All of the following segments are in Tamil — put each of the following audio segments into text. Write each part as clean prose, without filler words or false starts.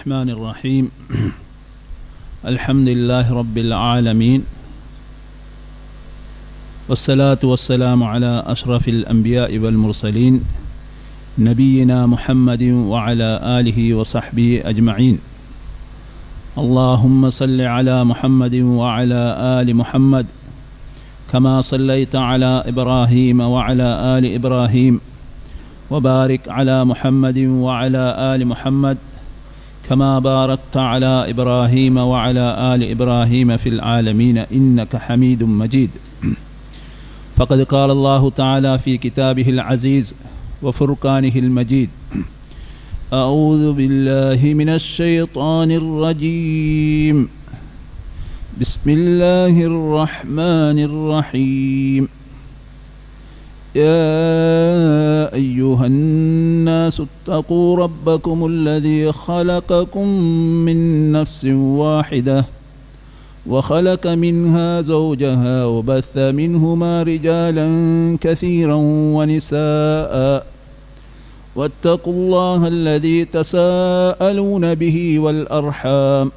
الرحمن الرحيم الحمد لله رب العالمين والصلاة والسلام على أشرف الأنبياء والمرسلين نبينا محمد وعلى آله وصحبه أجمعين اللهم صل على محمد وعلى آل محمد كما صليت على إبراهيم وعلى آل إبراهيم وبارك على محمد وعلى آل محمد كما باركت على إبراهيم وعلى آل إبراهيم في العالمين إنك حميد مجيد فقد قال الله تعالى في كتابه العزيز وفرقانه المجيد أعوذ بالله من الشيطان الرجيم بسم الله الرحمن الرحيم يا أيها الناس اتقوا ربكم الذي خلقكم من نفس واحدة وخلق منها زوجها وبث منهما رجالا كثيرا ونساء واتقوا الله الذي تساءلون به والأرحام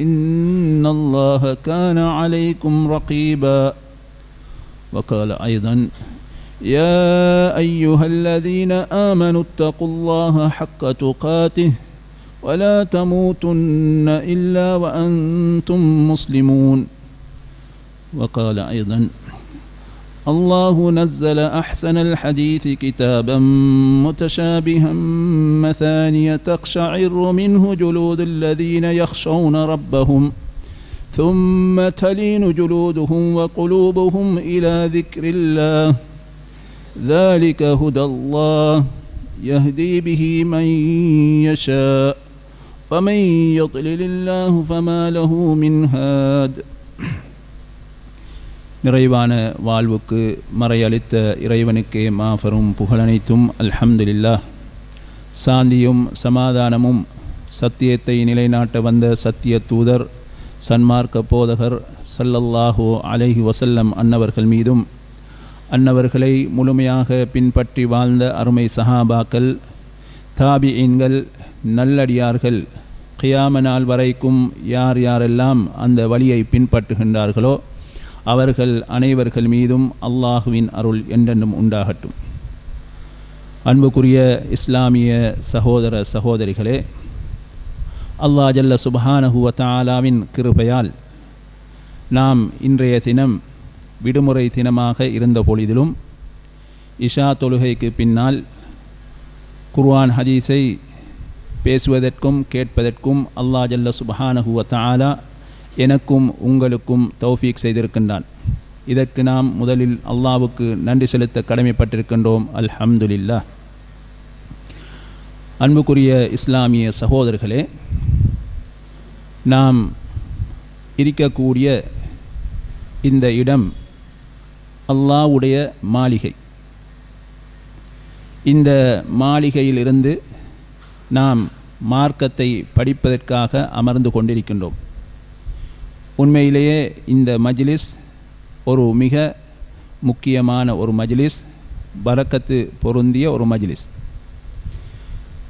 إن الله كان عليكم رقيبا وقال أيضا يا أيها الذين آمنوا اتقوا الله حق تقاته ولا تموتن إلا وأنتم مسلمون وقال أيضا الله نزل أحسن الحديث كتابا متشابها مثانية تقشعر منه جلود الذين يخشون ربهم ثم تلين جلودهم وقلوبهم إلى ذكر الله ذلك هدى الله يهدي به من يشاء ومن يضلل الله فما له من هاد நிறைவான வாழ்வுக்கு மறையளித்த இறைவனுக்கே மாபெரும் புகழனைத்தும் அல்ஹம்துலில்லாஹ். சாந்தியும் சமாதானமும் சத்தியத்தை நிலைநாட்ட வந்த சத்திய தூதர் சன்மார்க்க போதகர் ஸல்லல்லாஹு அலைஹி வஸல்லம் அன்னவர்கள் மீதும் அன்னவர்களை முழுமையாக பின்பற்றி வாழ்ந்த அருமை சஹாபாக்கள் தாபிஈன்கள் நல்லடியார்கள் கியாம நாள் வரைக்கும் யார் யாரெல்லாம் அந்த வழியை பின்பற்றுகின்றார்களோ அவர்கள் அனைவர்கள் மீதும் அல்லாஹுவின் அருள் என்றென்றும் உண்டாகட்டும். அன்புக்குரிய இஸ்லாமிய சகோதர சகோதரிகளே, அல்லாஹ் ஜல்ல சுப்ஹானஹு வ தஆலாவின் கிருபையால் நாம் இன்றைய தினம் விடுமுறை தினமாக இருந்த பொழுதிலும் இஷா தொழுகைக்கு பின்னால் குர்ஆன் ஹதீஸை பேசுவதற்கும் கேட்பதற்கும் அல்லாஹ் ஜல்ல சுப்ஹானஹு வ தஆலா எனக்கும் உங்களுக்கும் தௌஃபீக் செய்திருக்கின்றான். இதற்கு நாம் முதலில் அல்லாஹ்வுக்கு நன்றி செலுத்த கடமைப்பட்டிருக்கின்றோம். அல்ஹம்துலில்லாஹ். அன்புக்குரிய இஸ்லாமிய சகோதரர்களே, நாம் இருக்கக்கூடிய இந்த இடம் அல்லாஹ்வுடைய மாளிகை. இந்த மாளிகையிலிருந்து நாம் மார்க்கத்தை படிப்பதற்காக அமர்ந்து கொண்டிருக்கின்றோம். உண்மையிலேயே இந்த மஜ்லிஸ் ஒரு மிக முக்கியமான ஒரு மஜ்லிஸ், பரக்கத்து பொருந்திய ஒரு மஜ்லிஸ்.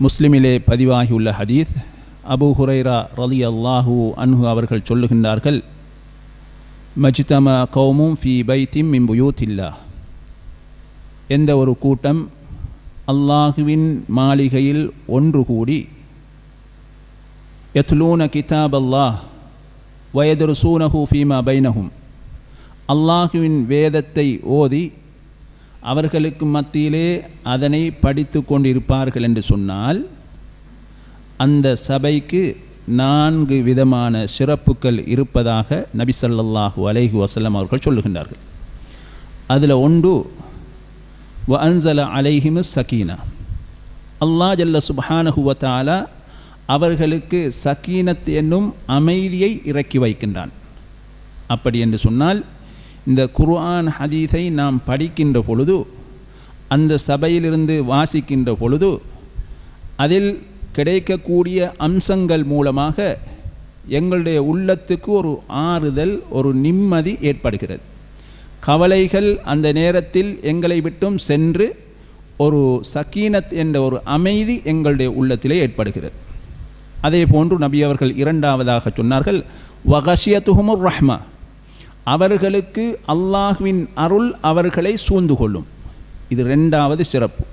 முஸ்லிமிலே பதிவாகியுள்ள ஹதீஸ், அபூ ஹுரைரா ரலியல்லாஹு அன்ஹு அவர்கள் சொல்லுகின்றார்கள், மஜ்தமா கௌமும் ஃபீ பைத்திம் மின் புயூத்தில்லாஹ். எந்த ஒரு கூட்டம் அல்லாஹுவின் மாளிகையில் ஒன்று கூடி யத்லூன கிதாப் அல்லாஹ் வயதுருசூனஹு ஃபீமா பைனஹும், அல்லாஹுவின் வேதத்தை ஓதி அவர்களுக்கு மத்தியிலே அதனை படித்து கொண்டிருப்பார்கள் என்று சொன்னால், அந்த சபைக்கு 4 விதமான சிறப்புகள் இருப்பதாக நபி ஸல்லல்லாஹு அலைஹி வஸல்லம் அவர்கள் சொல்லுகின்றார்கள். அதில் ஒன்று வ அன்ஸல அலைஹிமுஸ் சகீனா, அல்லாஹ் ஜல்ல சுப்ஹானஹு வ தஆலா அவர்களுக்கு சகீனத் என்னும் அமைதியை இறக்கி வைக்கின்றான். அப்படி என்று சொன்னால், இந்த குர்ஆன் ஹதீஸை நாம் படிக்கின்ற பொழுது, அந்த சபையிலிருந்து வாசிக்கின்ற பொழுது, அதில் கிடைக்கக்கூடிய அம்சங்கள் மூலமாக எங்களுடைய உள்ளத்துக்கு ஒரு ஆறுதல், ஒரு நிம்மதி ஏற்படுகிறது. கவலைகள் அந்த நேரத்தில் எங்களை விட்டும் சென்று ஒரு சக்கீனத் என்ற ஒரு அமைதி எங்களுடைய உள்ளத்திலே ஏற்படுகிறது. அதே போன்று நபி அவர்கள் இரண்டாவதாக சொன்னார்கள் வகஷியத்துஹுமுர் ரஹ்மா, அவர்களுக்கு அல்லாஹ்வின் அருள் அவர்களை சூழ்ந்து கொள்ளும். இது ரெண்டாவது சிறப்பு.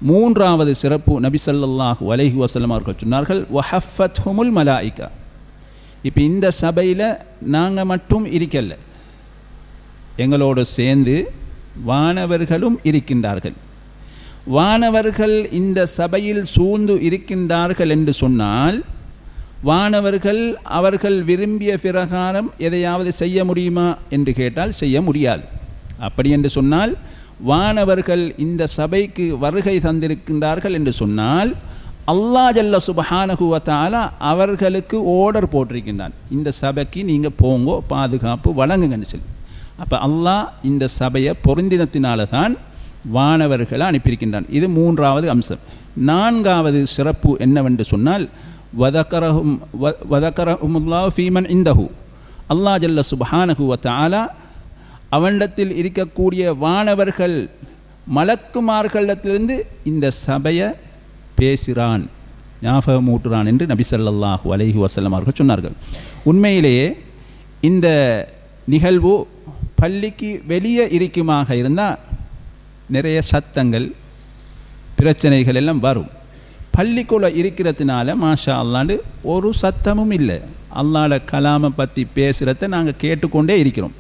மூன்றாவது சிறப்பு நபி ஸல்லல்லாஹு அலைஹி வஸல்லம் அவர்கள் சொன்னார்கள் வஹஃபத்ஹுமுல் மலாயிகா. இப்போ இந்த சபையில் நாங்கள் மட்டும் இருக்கல, எங்களோடு சேர்ந்து வானவர்களும் இருக்கின்றார்கள். வானவர்கள் இந்த சபையில் சூழ்ந்து இருக்கின்றார்கள் என்று சொன்னால் வானவர்கள் அவர்கள் விரும்பிய பிரகாரம் எதையாவது செய்ய முடியுமா என்று கேட்டால் செய்ய முடியாது. அப்படி என்று சொன்னால் வானவர்கள் இந்த சபைக்கு வருகை தந்திருக்கின்றார்கள் என்று சொன்னால் அல்லாஹ் ஜல்ல சுப்ஹானஹு வ தஆலா அவர்களுக்கு ஆர்டர் போட்டிருக்கின்றான், இந்த சபைக்கு நீங்கள் போங்கோ, பாதுகாப்பு வழங்குங்கன்னு சொல்லி. அப்போ அல்லாஹ் இந்த சபையை பொருந்தினத்தினால தான் வானவர்களை அனுப்பியிருக்கின்றான். இது மூன்றாவது அம்சம். நான்காவது சிறப்பு என்னவென்று சொன்னால் வதக்கரஹுமுல்லாஹு ஃபீமன் இந்தஹு, அல்லாஹ் ஜல்ல சுப்ஹானஹு வ தஆலா அவனிடத்தில் இருக்கக்கூடிய வானவர்கள் மலக்குமார்களிடத்திலிருந்து இந்த சபையை பேசுகிறான், ஞாபகமூட்டுறான் என்று நபி ஸல்லல்லாஹு அலைஹி வஸல்லம் அவர்கள் சொன்னார்கள். உண்மையிலேயே இந்த நிகழ்வு பள்ளிக்கு வெளியே இருக்குமாக இருந்தால் நிறைய சத்தங்கள் பிரச்சனைகள் எல்லாம் வரும். பள்ளிக்குள்ளே இருக்கிறதுனால மாஷா அல்லாண்டு ஒரு சத்தமும் இல்லை. அல்லாஹ்ட கலாமை பற்றி பேசுகிறத நாங்கள் கேட்டுக்கொண்டே இருக்கிறோம்.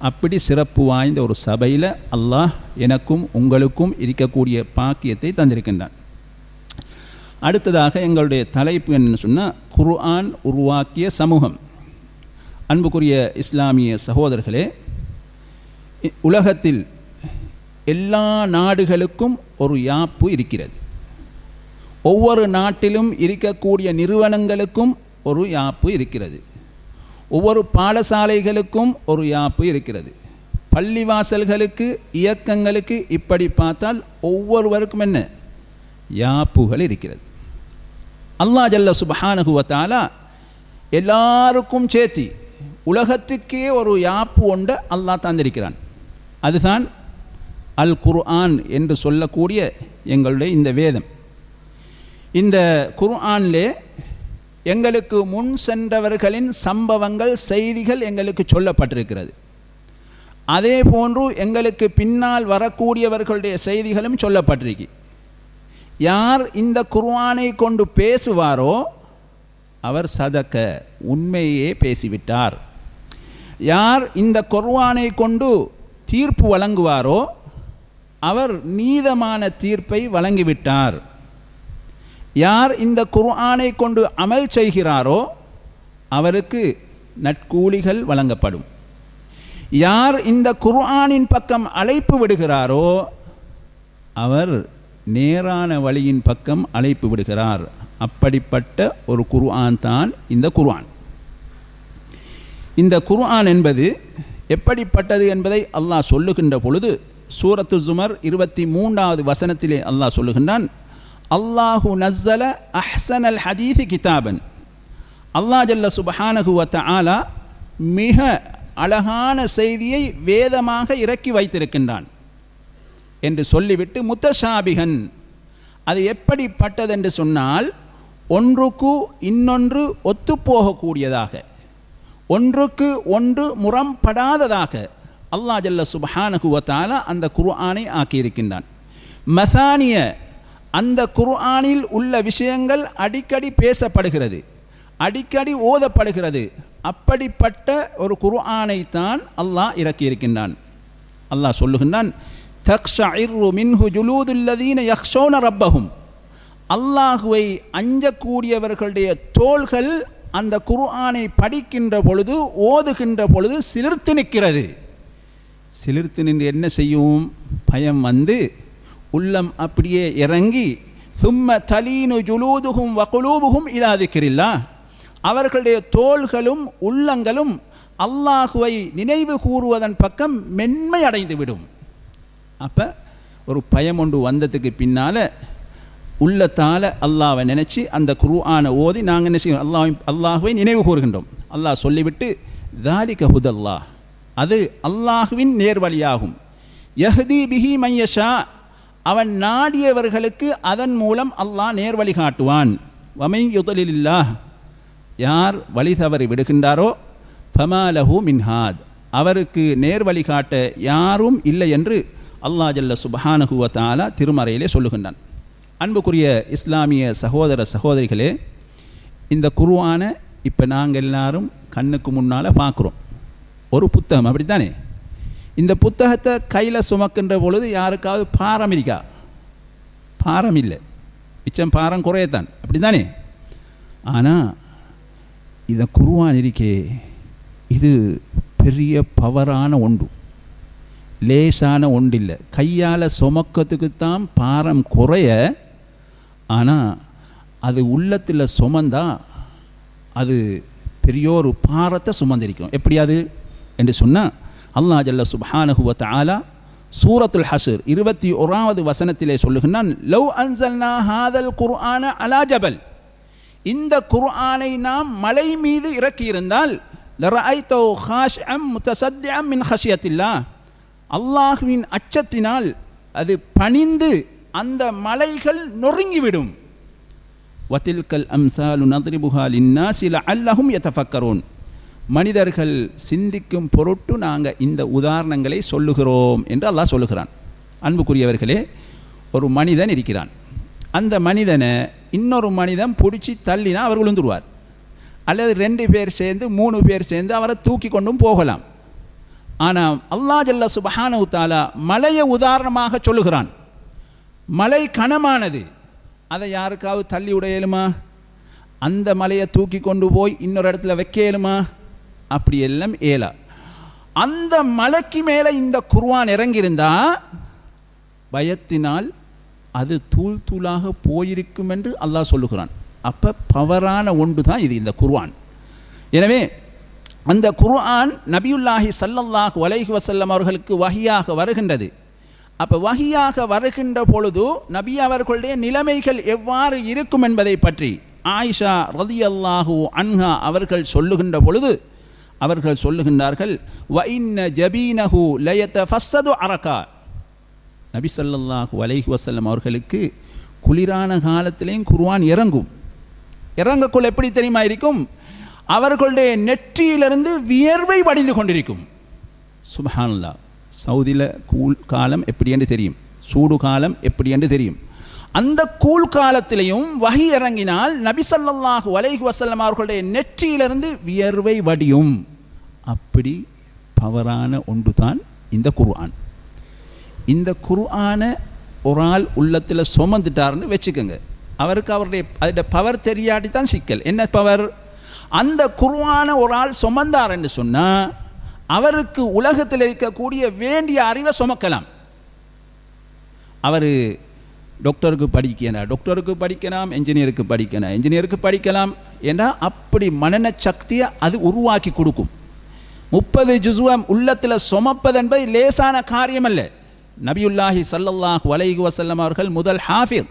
அப்படி சிறப்பு வாய்ந்த ஒரு சபையில் அல்லாஹ் எனக்கும் உங்களுக்கும் இருக்கக்கூடிய பாக்கியத்தை தந்திருக்கின்றான். அடுத்ததாக எங்களுடைய தலைப்பு என்னன்னு சொன்னால் குர்ஆன் உருவாக்கிய சமூகம். அன்புக்குரிய இஸ்லாமிய சகோதரர்களே, உலகத்தில் எல்லா நாடுகளுக்கும் ஒரு யாப்பு இருக்கிறது. ஒவ்வொரு நாட்டிலும் இருக்கக்கூடிய நிறுவனங்களுக்கும் ஒரு யாப்பு இருக்கிறது. ஒவ்வொரு பாடசாலைகளுக்கும் ஒரு யாப்பு இருக்கிறது. பள்ளிவாசல்களுக்கு, இயக்கங்களுக்கு இப்படி பார்த்தால் ஒவ்வொருவருக்கும் என்ன யாப்புகள் இருக்கிறது. அல்லாஹ் ஜல்ல சுப்ஹானஹு வ தஆலா எல்லாருக்கும் சேர்த்தி உலகத்துக்கே ஒரு யாப்பு ஒன்று அல்லாஹ் தந்திருக்கிறான். அதுதான் அல் குர்ஆன் என்று சொல்லக்கூடிய எங்களுடைய இந்த வேதம். இந்த குர்ஆனிலே எங்களுக்கு முன் சென்றவர்களின் சம்பவங்கள், செய்திகள் எங்களுக்கு சொல்லப்பட்டிருக்கிறது. அதே போன்று எங்களுக்கு பின்னால் வரக்கூடியவர்களுடைய செய்திகளும் சொல்லப்பட்டிருக்கு. யார் இந்த குர்ஆனை கொண்டு பேசுவாரோ அவர் சதக்க, உண்மையே பேசிவிட்டார். யார் இந்த குர்ஆனை கொண்டு தீர்ப்பு வழங்குவாரோ அவர் நீதமான தீர்ப்பை வழங்கிவிட்டார். யார் இந்த குர்ஆனை கொண்டு அமல் செய்கிறாரோ அவருக்கு நற்கூலிகள் வழங்கப்படும். யார் இந்த குர்ஆனின் பக்கம் அழைப்பு விடுகிறாரோ அவர் நேரான வழியின் பக்கம் அழைப்பு விடுகிறார். அப்படிப்பட்ட ஒரு குர்ஆன் தான் இந்த குர்ஆன். இந்த குர்ஆன் என்பது எப்படிப்பட்டது என்பதை அல்லாஹ் சொல்லுகின்ற பொழுது சூரத்து ஜுமர் 23வது வசனத்திலே அல்லாஹ் சொல்லுகின்றான், அல்லாஹு நஸ்ஸல அஹ்ஸனல் ஹதீஸி கிதாபன். அல்லாஹ் ஜல்ல சுப்ஹானஹு வ தஆலா மிக அழகான செய்தியை வேதமாக இறக்கி வைத்திருக்கின்றான் என்று சொல்லிவிட்டு முத்தஷாபிகன், அது எப்படிப்பட்டது என்று சொன்னால் ஒன்றுக்கு இன்னொன்று ஒத்துப்போகக்கூடியதாக, ஒன்றுக்கு ஒன்று முரண்படாததாக அல்லாஹ் ஜல்ல சுப்ஹானஹு வ தஆலா அந்த குர்ஆனை ஆக்கியிருக்கின்றான். மசானிய, அந்த குர்ஆனில் உள்ள விஷயங்கள் அடிக்கடி பேசப்படுகிறது, அடிக்கடி ஓதப்படுகிறது. அப்படிப்பட்ட ஒரு குர்ஆனை தான் அல்லாஹ் இறக்கியிருக்கின்றான். அல்லாஹ் சொல்லுகின்றான், தக்ஷஇரு மின்ஹு ஜுலூதுல்லதீன யக்ஷௌன ரப்பஹும். அல்லாஹுவை அஞ்சக்கூடியவர்களுடைய தோள்கள் அந்த குர்ஆனை படிக்கின்ற பொழுது, ஓதுகின்ற பொழுது சிலிர்த்து நிற்கிறது. சிலிர்த்து நின்று என்ன செய்யும்? பயம் வந்து உள்ளம் அப்படியே இறங்கி, சும்ம தலீனு ஜுலூதுஹும் வகுலூபுஹும் இலா திக்ரில்லாஹ், அவர்களுடைய தோள்களும் உள்ளங்களும் அல்லாஹுவை நினைவு கூறுவதன் பக்கம் மென்மை அடைந்து விடும். அப்போ ஒரு பயம் ஒன்று வந்ததுக்கு பின்னால் உள்ளத்தால் அல்லாஹ்வை நினச்சி அந்த குர்ஆனை ஓதி நாங்கள் என்ன செய்வோம்? அல்லாஹுவை நினைவு கூறுகின்றோம். அல்லாஹ் சொல்லிவிட்டு தாலிக ஹுதல்லாஹ், அது அல்லாஹுவின் நேர்வழியாகும். யஹ்தி பிஹி மையஷா, அவன் நாடியவர்களுக்கு அதன் மூலம் அல்லாஹ் நேர்வழி காட்டுவான். வமை யுதலில்லாஹ், யார் வழி தவறி விடுகின்றாரோ ஃபமா லஹு மின் ஹாத், அவருக்கு நேர் வழிகாட்ட யாரும் இல்லை என்று அல்லாஹ் ஜல்ல சுப்ஹானஹு வ தஆலா திருமறையிலே சொல்லுகின்றான். அன்புக்குரிய இஸ்லாமிய சகோதர சகோதரிகளே, இந்த குர்ஆனை இப்போ நாங்கள் எல்லாரும் கண்ணுக்கு முன்னால் பார்க்குறோம். ஒரு புத்தகம், அப்படித்தானே? இந்த புத்தகத்தை கையில் சுமக்கின்ற பொழுது யாருக்காவது பாரம் இருக்கா? பாரம் இல்லை, மிச்சம் பாரம் குறையத்தான், அப்படி தானே? ஆனால் இந்த குர்ஆன் இருக்கே, இது பெரிய பவரான ஒன்று, லேசான ஒன்று இல்லை. கையால் சுமக்கிறதுக்குத்தான் பாரம் குறைய, ஆனால் அது உள்ளத்தில் சுமந்தா அது பெரியோரு பாரத்தை சுமந்திருக்கும். எப்படி அது என்று சொன்னால், அல்லாஹ் ஜல்ல சுப்ஹானஹு வ தஆலா சூரத்துல் ஹஷ்ர் 21வது வசனத்திலே சொல்லுகின்றான், லவ் அன்ஸல்னா ஹாதல் குர்ஆன அலா ஜபல், இந்த குர்ஆனை நாம் மலை மீது இறக்கியிருந்தால் லரஐதோ ஹாஷிஅம் முத்தஸத்திஅம் மின் ஹஷியத்தில்லாஹ், அல்லாஹ்வின் அச்சத்தினால் அது பணிந்து அந்த மலைகள் நொறுங்கிவிடும். வதில்கல் அம்சாலு நத்ரிபுஹா லின்னாஸி லஅல்லஹும் யதஃபக்கரூன், மனிதர்கள் சிந்திக்கும் பொருட்டு நாங்கள் இந்த உதாரணங்களை சொல்லுகிறோம் என்று அல்லாஹ் சொல்லுகிறான். அன்புக்குரியவர்களே, ஒரு மனிதன் இருக்கிறான். அந்த மனிதனை இன்னொரு மனிதன் பிடிச்சி தள்ளினா அவர் விழுந்துருவார். அல்லது 2 பேர் சேர்ந்து 3 பேர் சேர்ந்து அவரை தூக்கி கொண்டும் போகலாம். ஆனால் அல்லாஹ் ஜல்ல சுப்ஹானஹு தஆலா மலையை உதாரணமாக சொல்லுகிறான். மலை கனமானது, அதை யாருக்காவது தள்ளி விட இயலுமா? அந்த மலையை தூக்கி கொண்டு போய் இன்னொரு இடத்துல வைக்க இயலுமா? அப்படி எல்லாம் ஏலா. அந்த மலைக்கு மேலே இந்த குர்ஆன் இறங்கியிருந்தா பயத்தினால் அது தூள் தூளாக போயிருக்கும் என்று அல்லாஹ் சொல்லுகிறான். அப்போ பவரான ஒன்று தான் இது, இந்த குர்ஆன். எனவே அந்த குர்ஆன் நபியுல்லாஹி ஸல்லல்லாஹு அலைஹி வஸல்லம் அவர்களுக்கு வஹியாக வருகின்றது. அப்போ வஹியாக வருகின்ற பொழுது நபி அவர்களுடைய நிலைமைகள் எவ்வாறு இருக்கும் என்பதை பற்றி ஆயிஷா ரலியல்லாஹு அன்ஹா அவர்கள் சொல்லுகின்ற பொழுது அவர்கள் சொல்லுகின்றார்கள், வ இன்ன ஜபீனஹு லயதஃபஸ்ஸது அரகா, நபி ஸல்லல்லாஹு அலைஹி வஸல்லம் அவர்களுக்கு குளிரான காலத்திலேயும் குர்ஆன் இறங்கும். இறங்கக்குள் எப்படி தெரியுமா இருக்கும்? அவர்களுடைய நெற்றியிலிருந்து வியர்வை வடிந்து கொண்டிருக்கும். சுப்ஹானல்லாஹ். சவுதியில் கூழ் காலம் எப்படி என்று தெரியும், சூடு காலம் எப்படி என்று தெரியும். அந்த கூழ் காலத்திலையும் வஹி இறங்கினால் நபி ஸல்லல்லாஹு அலைஹி வஸல்லம் அவர்களுடைய நெற்றியிலிருந்து வியர்வை வடியும். அப்படி பவரான ஒன்று தான் இந்த குர்ஆன். இந்த குர்ஆனை ஒரு ஆள் உள்ளத்தில் சுமந்துட்டார்னு வச்சுக்கோங்க, அவருக்கு அவருடைய அதோட பவர் தெரியாட்டி தான் சிக்கல். என்ன பவர்? அந்த குர்ஆனை ஒரு ஆள் சுமந்தார் என்று சொன்னால் அவருக்கு உலகத்தில் இருக்கக்கூடிய வேண்டிய அறிவை சுமக்கலாம். அவர் டாக்டருக்கு படிக்கலாம், என்ஜினியருக்கு படிக்கலாம் என்றால் அப்படி மனன சக்தியை அது உருவாக்கி கொடுக்கும். 30 ஜுஸுவம் உள்ளத்தில் சுமப்பது என்பது லேசான காரியம் அல்ல. நபியுல்லாஹி ஸல்லல்லாஹு அலைஹி வஸல்லம் அவர்கள் முதல் ஹாஃபிஸ்.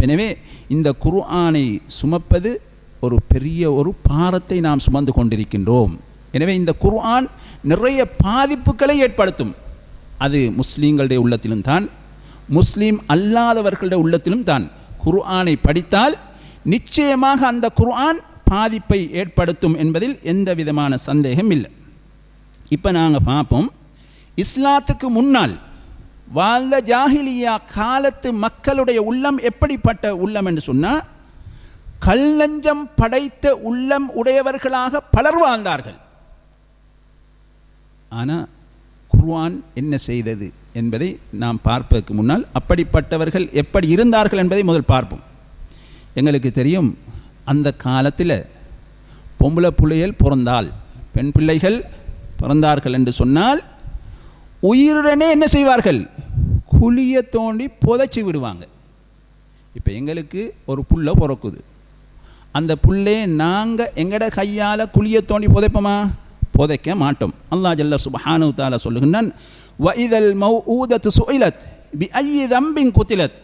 எனவே இந்த குர்ஆனை சுமப்பது ஒரு பெரிய ஒரு பாரத்தை நாம் சுமந்து கொண்டிருக்கின்றோம். எனவே இந்த குர்ஆன் நிறைய பாதிப்புகளை ஏற்படுத்தும். அது முஸ்லீம்களுடைய உள்ளத்திலும் தான், முஸ்லீம் அல்லாதவர்களுடைய உள்ளத்திலும் தான். குர்ஆனை படித்தால் நிச்சயமாக அந்த குர்ஆன் பாதிப்பை ஏற்படுத்தும் என்பதில் எந்த விதமான சந்தேகம் இல்லை. இப்போ நாங்கள் பார்ப்போம், இஸ்லாத்துக்கு முன்னால் வாழ்ந்த ஜாஹிலியா காலத்து மக்களுடைய உள்ளம் எப்படிப்பட்ட உள்ளம் என்று சொன்னால், கல்லஞ்சம் படைத்த உள்ளம் உடையவர்களாக பலர் வாழ்ந்தார்கள். ஆனால் குர்ஆன் என்ன செய்தது என்பதை நாம் பார்ப்பதற்கு முன்னால் அப்படிப்பட்டவர்கள் எப்படி இருந்தார்கள் என்பதை முதல் பார்ப்போம். எங்களுக்கு தெரியும், அந்த காலத்தில் பொம்பளை பிள்ளைகள் பிறந்தால், பெண் பிள்ளைகள் பிறந்தார்கள் என்று சொன்னால் உயிருடனே என்ன செய்வார்கள்? குழியை தோண்டி புதைச்சி விடுவாங்க. இப்போ எங்களுக்கு ஒரு புல்லை பிறக்குது, அந்த புல்லே நாங்கள் எங்கட கையால் குழியை தோண்டி புதைப்போமா? புதைக்க மாட்டோம். அல்லாஹ் ஜல்ல சுப்ஹானஹு தஆலா சொல்லுகின்றான், வ இதல் மௌஊதத்து சுஇலத் பிஅய்யி தம்பின் குத்திலத்,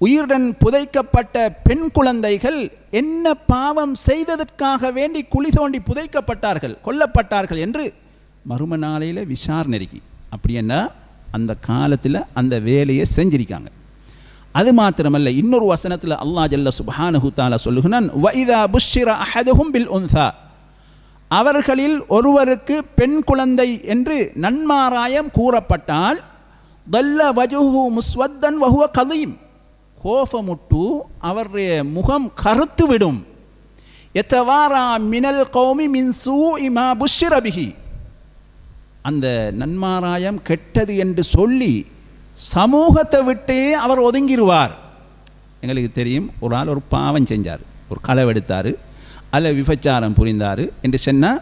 உயிருடன் புதைக்கப்பட்ட பெண் குழந்தைகள் என்ன பாவம் செய்ததற்காக வேண்டி குழி தோண்டி புதைக்கப்பட்டார்கள், கொல்லப்பட்டார்கள் என்று மறும நாளையில் விசாரணை இருக்கு. அப்படி என்ன அந்த காலத்தில் அந்த வேலையை செஞ்சிருக்காங்க. அது மாத்திரமல்ல, இன்னொரு வசனத்தில் அல்லாஹ் ஜல்ல சுப்ஹானஹு தஆலா சொல்லுகிறான், வஇதா புஷ்ஷிர அஹதுஹும் பில் உன்ஸா, அவர்களில் ஒருவருக்கு பெண் குழந்தை என்று நன்மாராயம் கூறப்பட்டால், தல்ல வஜுஹு முஸ்வத்தன் வஹுவ கலீம், கோபமுட்டு அவருடைய முகம் கருத்து விடும். யதவாரா மினல் கௌமி மின் சூஇ மா புஷ்ஷிர பிஹி, அந்த நன்மாராயம் கெட்டது என்று சொல்லி சமூகத்தை விட்டே அவர் ஒதுங்கிடுவார். எங்களுக்கு தெரியும், ஒரு ஆள் ஒரு பாவம் செஞ்சார், ஒரு களவெடுத்தார், அல்ல விபச்சாரம் புரிந்தார் என்று சொன்னால்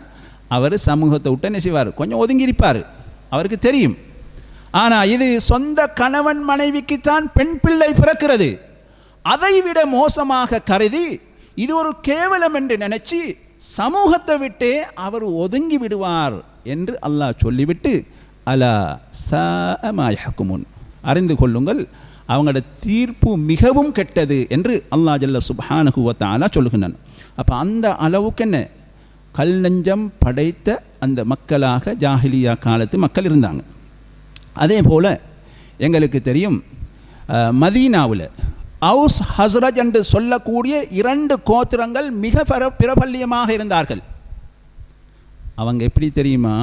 அவர் சமூகத்தை விட்டு என்ன செய்வார், கொஞ்சம் ஒதுங்கியிருப்பார், அவருக்கு தெரியும். ஆனால் இது சொந்த கணவன் மனைவிக்குத்தான் பெண் பிள்ளை பிறக்கிறது, அதைவிட மோசமாக கருதி இது ஒரு கேவலம் என்று நினைச்சு சமூகத்தை விட்டே அவர் ஒதுங்கி விடுவார் என்று அல்லாஹ் சொல்லிவிட்டு, அலா ஸாஅ மா யஹ்குமூன், அறிந்து கொள்ளுங்கள் அவங்களோட தீர்ப்பு மிகவும் கெட்டது என்று அல்லாஹ் ஜல்ல சுப்ஹானஹு வ தஆலா சொல்லுகிறான். அப்போ அந்த அளவுக்கு என்ன கல் நெஞ்சம் படைத்த அந்த மக்களாக ஜாஹிலியா காலத்து மக்கள் இருந்தாங்க. அதே போல் எங்களுக்கு தெரியும், மதீனாவில் அவுஸ் ஹஸ்ரஜ் என்று சொல்லக்கூடிய 2 கோத்திரங்கள் மிக பிரபல்யமாக இருந்தார்கள். அவங்க எப்படி தெரியுமா,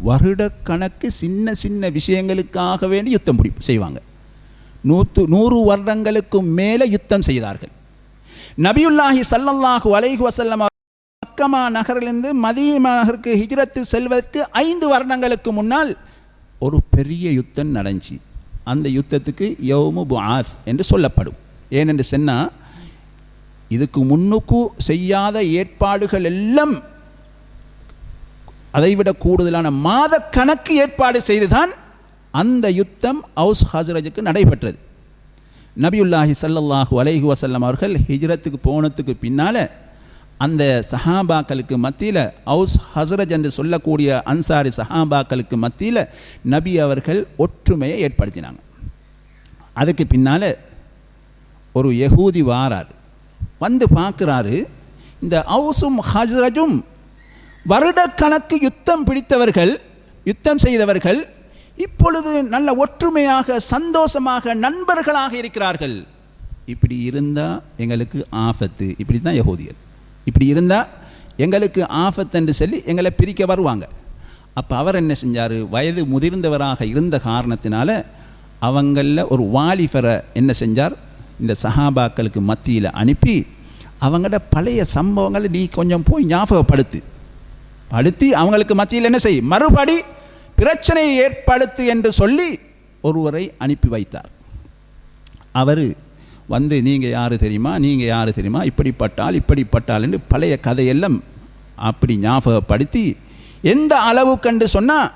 வருடக்கணக்கு சின்ன சின்ன விஷயங்களுக்காக வேண்டி யுத்தம் செய்வாங்க. 100 வருடங்களுக்கு மேலே யுத்தம் செய்தார்கள். நபியுல்லாஹி ஸல்லல்லாஹு அலைஹி வஸல்லம் மக்கமா நகரிலிருந்து மதீனா நகருக்கு ஹிஜ்ரத்து செல்வதற்கு 5 வருடங்களுக்கு முன்னால் ஒரு பெரிய யுத்தம் நடந்துச்சு. அந்த யுத்தத்துக்கு யௌமு புஆஸ் என்று சொல்லப்படும். ஏனென்று சொன்னால், இதுக்கு முன்னுக்கு செய்யாத ஏற்பாடுகள் எல்லாம் அதைவிட கூடுதலான மாத கணக்கு ஏற்பாடு செய்துதான் அந்த யுத்தம் அவுஸ் ஹஸ்ரஜுக்கு நடைபெற்றது. நபியுல்லாஹி ஸல்லல்லாஹு அலைஹி வஸல்லம் அவர்கள் ஹிஜ்ரத்துக்கு போனதுக்கு பின்னால் அந்த சஹாபாக்களுக்கு மத்தியில், அவுஸ் ஹஸ்ரஜ் என்று சொல்லக்கூடிய அன்சாரி சஹாபாக்களுக்கு மத்தியில் நபி அவர்கள் ஒற்றுமையை ஏற்படுத்தினாங்க. அதுக்கு பின்னால் ஒரு யஹூதி வாரார், வந்து பார்க்குறாரு, இந்த அவுஸும் ஹஸ்ரஜும் வருடக்கணக்கு யுத்தம் பிடித்தவர்கள், யுத்தம் செய்தவர்கள், இப்பொழுது நல்ல ஒற்றுமையாக சந்தோஷமாக நண்பர்களாக இருக்கிறார்கள். இப்படி இருந்தால் எங்களுக்கு ஆபத்து, இப்படி தான் யஹூதியர், இப்படி இருந்தால் எங்களுக்கு ஆபத்து என்று சொல்லி எங்களை பிரிக்க வருவாங்க. அப்போ அவர் என்ன செஞ்சார், வயது முதிர்ந்தவராக இருந்த காரணத்தினால அவங்களில் ஒரு வாலிபரை என்ன செஞ்சார், இந்த சஹாபாக்களுக்கு மத்தியில் அனுப்பி அவங்களோட பழைய சம்பவங்களை நீ கொஞ்சம் போய் ஞாபகப்படுத்தி அவங்களுக்கு மத்தியில் என்ன செய், மறுபடி பிரச்சனையை ஏற்படுத்து என்று சொல்லி ஒருவரை அனுப்பி வைத்தார். அவர் வந்து, நீங்கள் யார் தெரியுமா, நீங்கள் யார் தெரியுமா, இப்படிப்பட்டால் என்று பழைய கதையெல்லாம் அப்படி ஞாபகப்படுத்தி, எந்த அளவு கண்டு சொன்னால்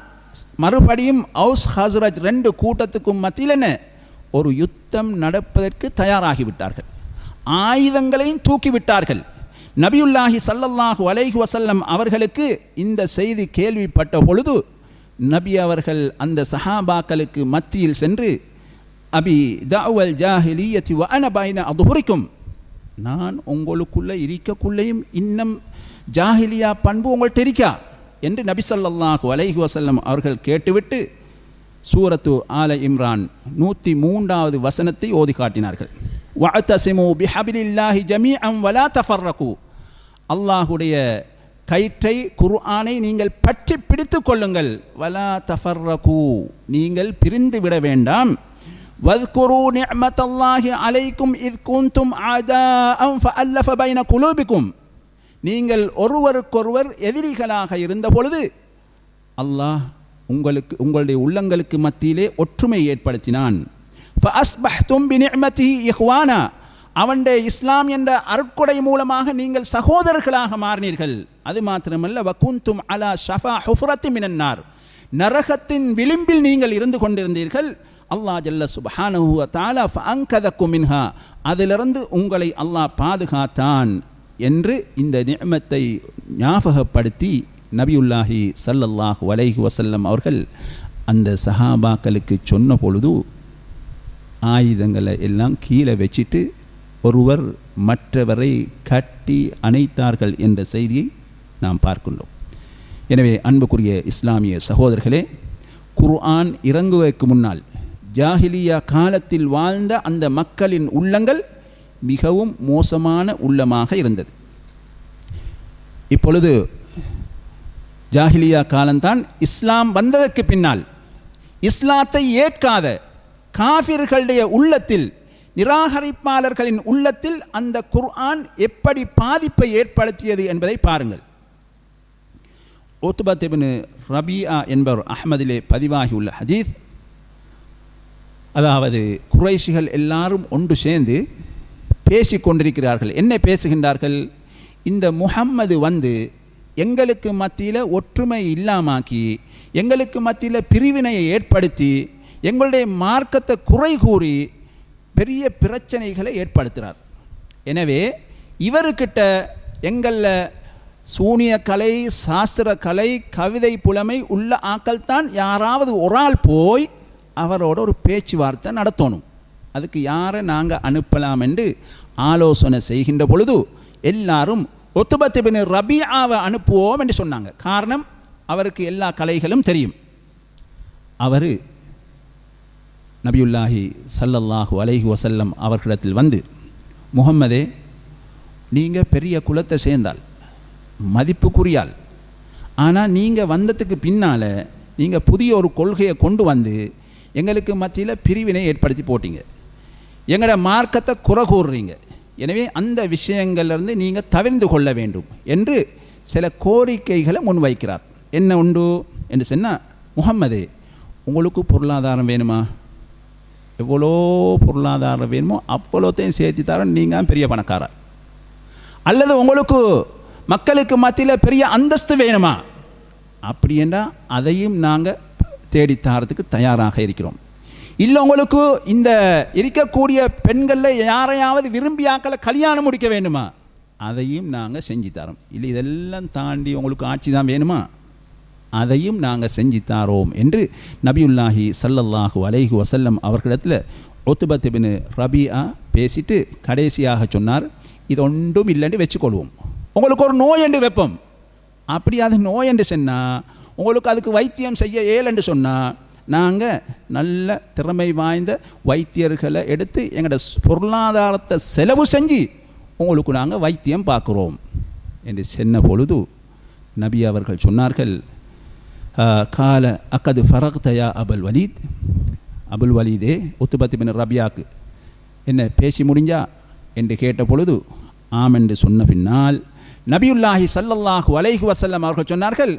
மறுபடியும் அவுஸ் ஹஸ்ரஜ் 2 கூட்டத்துக்கும் மத்தியில் என்ன ஒரு யுத்தம் நடப்பதற்கு தயாராகிவிட்டார்கள். ஆயுதங்களையும் தூக்கிவிட்டார்கள். நபியுல்லாஹி ஸல்லல்லாஹு அலைஹி வஸல்லம் அவர்களுக்கு இந்த செய்தி கேள்விப்பட்ட பொழுது நபி அவர்கள் அந்த சஹாபாக்களுக்கு மத்தியில் சென்று, அபி தஅவல் ஜாஹிலியத்தி வ அன பைன அதுஹுரிக்கும், நான் உங்களுக்குள்ளே இருக்கக்குள்ளேயும் இன்னும் ஜாஹிலியா பண்பு உங்கள்கிட்ட இருக்கா என்று நபி ஸல்லல்லாஹு அலைஹி வஸல்லம் அவர்கள் கேட்டுவிட்டு சூரத்து ஆல இம்ரான் 103வது வசனத்தை ஓதி காட்டினார்கள். வஅதஸிமு பிஹபிலில்லாஹி ஜமீஅன் வலா தஃபர்ரகு, அல்லாஹுடைய கயிற்றை குர்ஆனை நீங்கள் பற்றி பிடித்து கொள்ளுங்கள். வலா தஃபர்ரகு, நீங்கள் பிரிந்து விட வேண்டாம். வذ்குரு நிஅமத்தல்லாஹி அலைக்கும் இத் குன்தும் ஆதாஅன் ஃபஅல்லஃப பைன குலூபிக்கும், நீங்கள் ஒருவருக்கொருவர் எதிரிகளாக இருந்த பொழுது அல்லாஹ் உங்களுடைய உள்ளங்களுக்கு மத்தியிலே ஒற்றுமை ஏற்படுத்தினான். ஃபஅஸ்பஹ்தும் பிநிஅமதிஹி இஹ்வானா, அவனுடைய இஸ்லாம் என்ற அருட்கொடை மூலமாக நீங்கள் சகோதரர்களாக மாறினீர்கள். அது மாத்திரமல்ல, வகுந்தும் அலா ஷஃபா ஹுஃப்ரத்தி மினன்னார், நரகத்தின் விளிம்பில் நீங்கள் இருந்து கொண்டிருந்தீர்கள். அல்லாஹ் ஜல்ல சுப்ஹானஹு வ தஆலா ஃபஅன்கதக்கும் மின்ஹா, அதிலிருந்து உங்களை அல்லாஹ் பாதுகாத்தான் என்று இந்த நிஅமத்தை ஞாபகப்படுத்தி நபியுல்லாஹி ஸல்லல்லாஹு அலைஹி வஸல்லம் அவர்கள் அந்த சஹாபாக்களுக்கு சொன்ன பொழுது ஆயுதங்களை எல்லாம் கீழே வச்சிட்டு ஒருவர் மற்றவரை கட்டி அணைத்தார்கள் என்ற செய்தியை நாம் பார்க்கின்றோம். எனவே அன்புக்குரிய இஸ்லாமிய சகோதரர்களே, குர்ஆன் இறங்குவதற்கு முன்னால் ஜாஹிலியா காலத்தில் வாழ்ந்த அந்த மக்களின் உள்ளங்கள் மிகவும் மோசமான உள்ளமாக இருந்தது. இப்பொழுது ஜாஹிலியா காலம்தான். இஸ்லாம் வந்ததற்கு பின்னால் இஸ்லாத்தை ஏற்காத காஃபிர்களுடைய உள்ளத்தில், நிராகரிப்பாளர்களின் உள்ளத்தில் அந்த குர்ஆன் எப்படி பாதிப்பை ஏற்படுத்தியது என்பதை பாருங்கள். உத்பத் இப்னு ரபியா என்பவர் அஹ்மதிலே பதிவாகியுள்ள ஹதீஸ். அதாவது குறைஷிகள் எல்லாரும் ஒன்று சேர்ந்து பேசி கொண்டிருக்கிறார்கள். என்ன பேசுகின்றார்கள்? இந்த முஹம்மது வந்து எங்களுக்கு மத்தியில் ஒற்றுமை இல்லாமாக்கி, எங்களுக்கு மத்தியில் பிரிவினையை ஏற்படுத்தி, எங்களுடைய மார்க்கத்தை குறை கூறி பெரிய பிரச்சனைகளை ஏற்படுத்துகிறார். எனவே இவர்கிட்ட எங்களில் சூனிய கலை, சாஸ்திர கலை, கவிதை புலமை உள்ள ஆக்கள் தான் யாராவது ஒரு ஆள் போய் அவரோட ஒரு பேச்சுவார்த்தை நடத்தணும். அதுக்கு யாரை நாங்கள் அனுப்பலாம் என்று ஆலோசனை செய்கின்ற பொழுது எல்லாரும் உத்பத் இப்னு ரபியாவை அனுப்புவோம் என்று சொன்னாங்க. காரணம், அவருக்கு எல்லா கலைகளும் தெரியும். அவர் நபியுல்லாஹி ஸல்லல்லாஹு அலைஹி வஸல்லம் அவர்களிடத்தில் வந்து, முஹம்மதே, நீங்கள் பெரிய குலத்தை சேர்ந்தால், மதிப்புக்குரியால், ஆனால் நீங்கள் வந்ததுக்கு பின்னால் நீங்கள் புதிய ஒரு கொள்கையை கொண்டு வந்து எங்களுக்கு மத்தியில் பிரிவினை ஏற்படுத்தி போட்டீங்க, எங்களோட மார்க்கத்தை குறை கூறுறீங்க. எனவே அந்த விஷயங்கள்லேருந்து நீங்கள் தவிர்ந்து கொள்ள வேண்டும் என்று சில கோரிக்கைகளை முன்வைக்கிறார். என்ன உண்டு என்று சொன்னால், முஹம்மதே, உங்களுக்கு பொருளாதாரம் வேணுமா? எவ்வளோ பொருளாதாரம் வேணுமோ அவ்வளோத்தையும் சேர்த்து தர நீங்கள் பெரிய பணக்காரர். அல்லது உங்களுக்கு மக்களுக்கு மத்தியில் பெரிய அந்தஸ்து வேணுமா? அப்படி என்றால் அதையும் நாங்கள் தேடித்தாரத்துக்கு தயாராக இருக்கிறோம். இல்லை உங்களுக்கு இந்த இருக்கக்கூடிய பெண்களில் யாரையாவது விரும்பியாக்களை கல்யாணம் முடிக்க வேண்டுமா? அதையும் நாங்கள் செஞ்சு தரோம். இல்லை இதெல்லாம் தாண்டி உங்களுக்கு ஆட்சி தான் வேணுமா? அதையும் நாங்கள் செஞ்சு தாரோம் என்று நபியுல்லாஹி ஸல்லல்லாஹு அலைஹி வஸல்லம் அவர்களிடத்தில் உத்பத் இப்னு ரபியா பேசிட்டு கடைசியாக சொன்னார், இது ஒன்றும் இல்லைன்னு வச்சுக்கொள்வோம், உங்களுக்கு ஒரு நோய் என்று வைப்போம். அப்படி அது நோய் என்று சொன்னால், உங்களுக்கு அதுக்கு வைத்தியம் செய்ய ஏலென்று சொன்னால், நாங்கள் நல்ல திறமை வாய்ந்த வைத்தியர்களை எடுத்து எங்களோட பொருளாதாரத்தை செலவு செஞ்சு உங்களுக்கு நாங்கள் வைத்தியம் பார்க்குறோம் என்று சொன்ன பொழுது நபி அவர்கள் சொன்னார்கள், கால அக்கது ஃபரக்தயா அபுல் வலீத், அபுல் வலீதே, உத்பத் இப்னு ரபியாக்கு என்ன பேசி முடிஞ்சா என்று கேட்ட பொழுது ஆம் என்று சொன்ன பின்னால் நபியுல்லாஹி ஸல்லல்லாஹு அலைஹி வஸல்லம் அவர்கள் சொன்னார்கள்,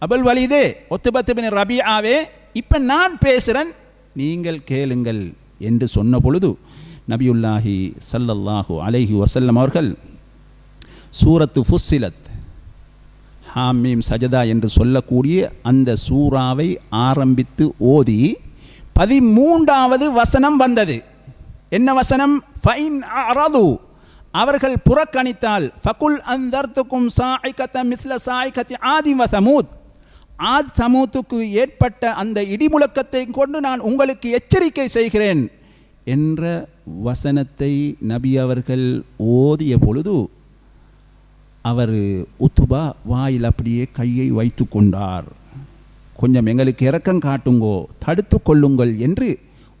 அபுல் வலீதே, உத்பத் இப்னு ரபியாவே, இப்போ நான் பேசுகிறேன், நீங்கள் கேளுங்கள் என்று சொன்ன பொழுது நபியுல்லாஹி ஸல்லல்லாஹு அலைஹி வஸல்லம் அவர்கள் சூரத்து ஃபுஸ்ஸிலத், ஹாமீம் சஜதா என்று சொல்லக்கூடிய அந்த சூறாவை ஆரம்பித்து ஓதி 13வது வசனம் வந்தது. என்ன வசனம்? ஃபைன் அரது, அவர்கள் புறக்கணித்தால், ஃபகுல் அன்தர்துக்கும் சாயிகத மிஸ்ல சாயிகதி ஆதி வ சமூத், ஆத் சமூத்துக்கு ஏற்பட்ட அந்த இடிமுழக்கத்தை கொண்டு நான் உங்களுக்கு எச்சரிக்கை செய்கிறேன் என்ற வசனத்தை நபி அவர்கள் ஓதிய பொழுது அவர் உத்துபா வாயில் அப்படியே கையை வைத்து கொண்டார். கொஞ்சம் எங்களுக்கு இரக்கம் காட்டுங்கோ, தடுத்து கொள்ளுங்கள் என்று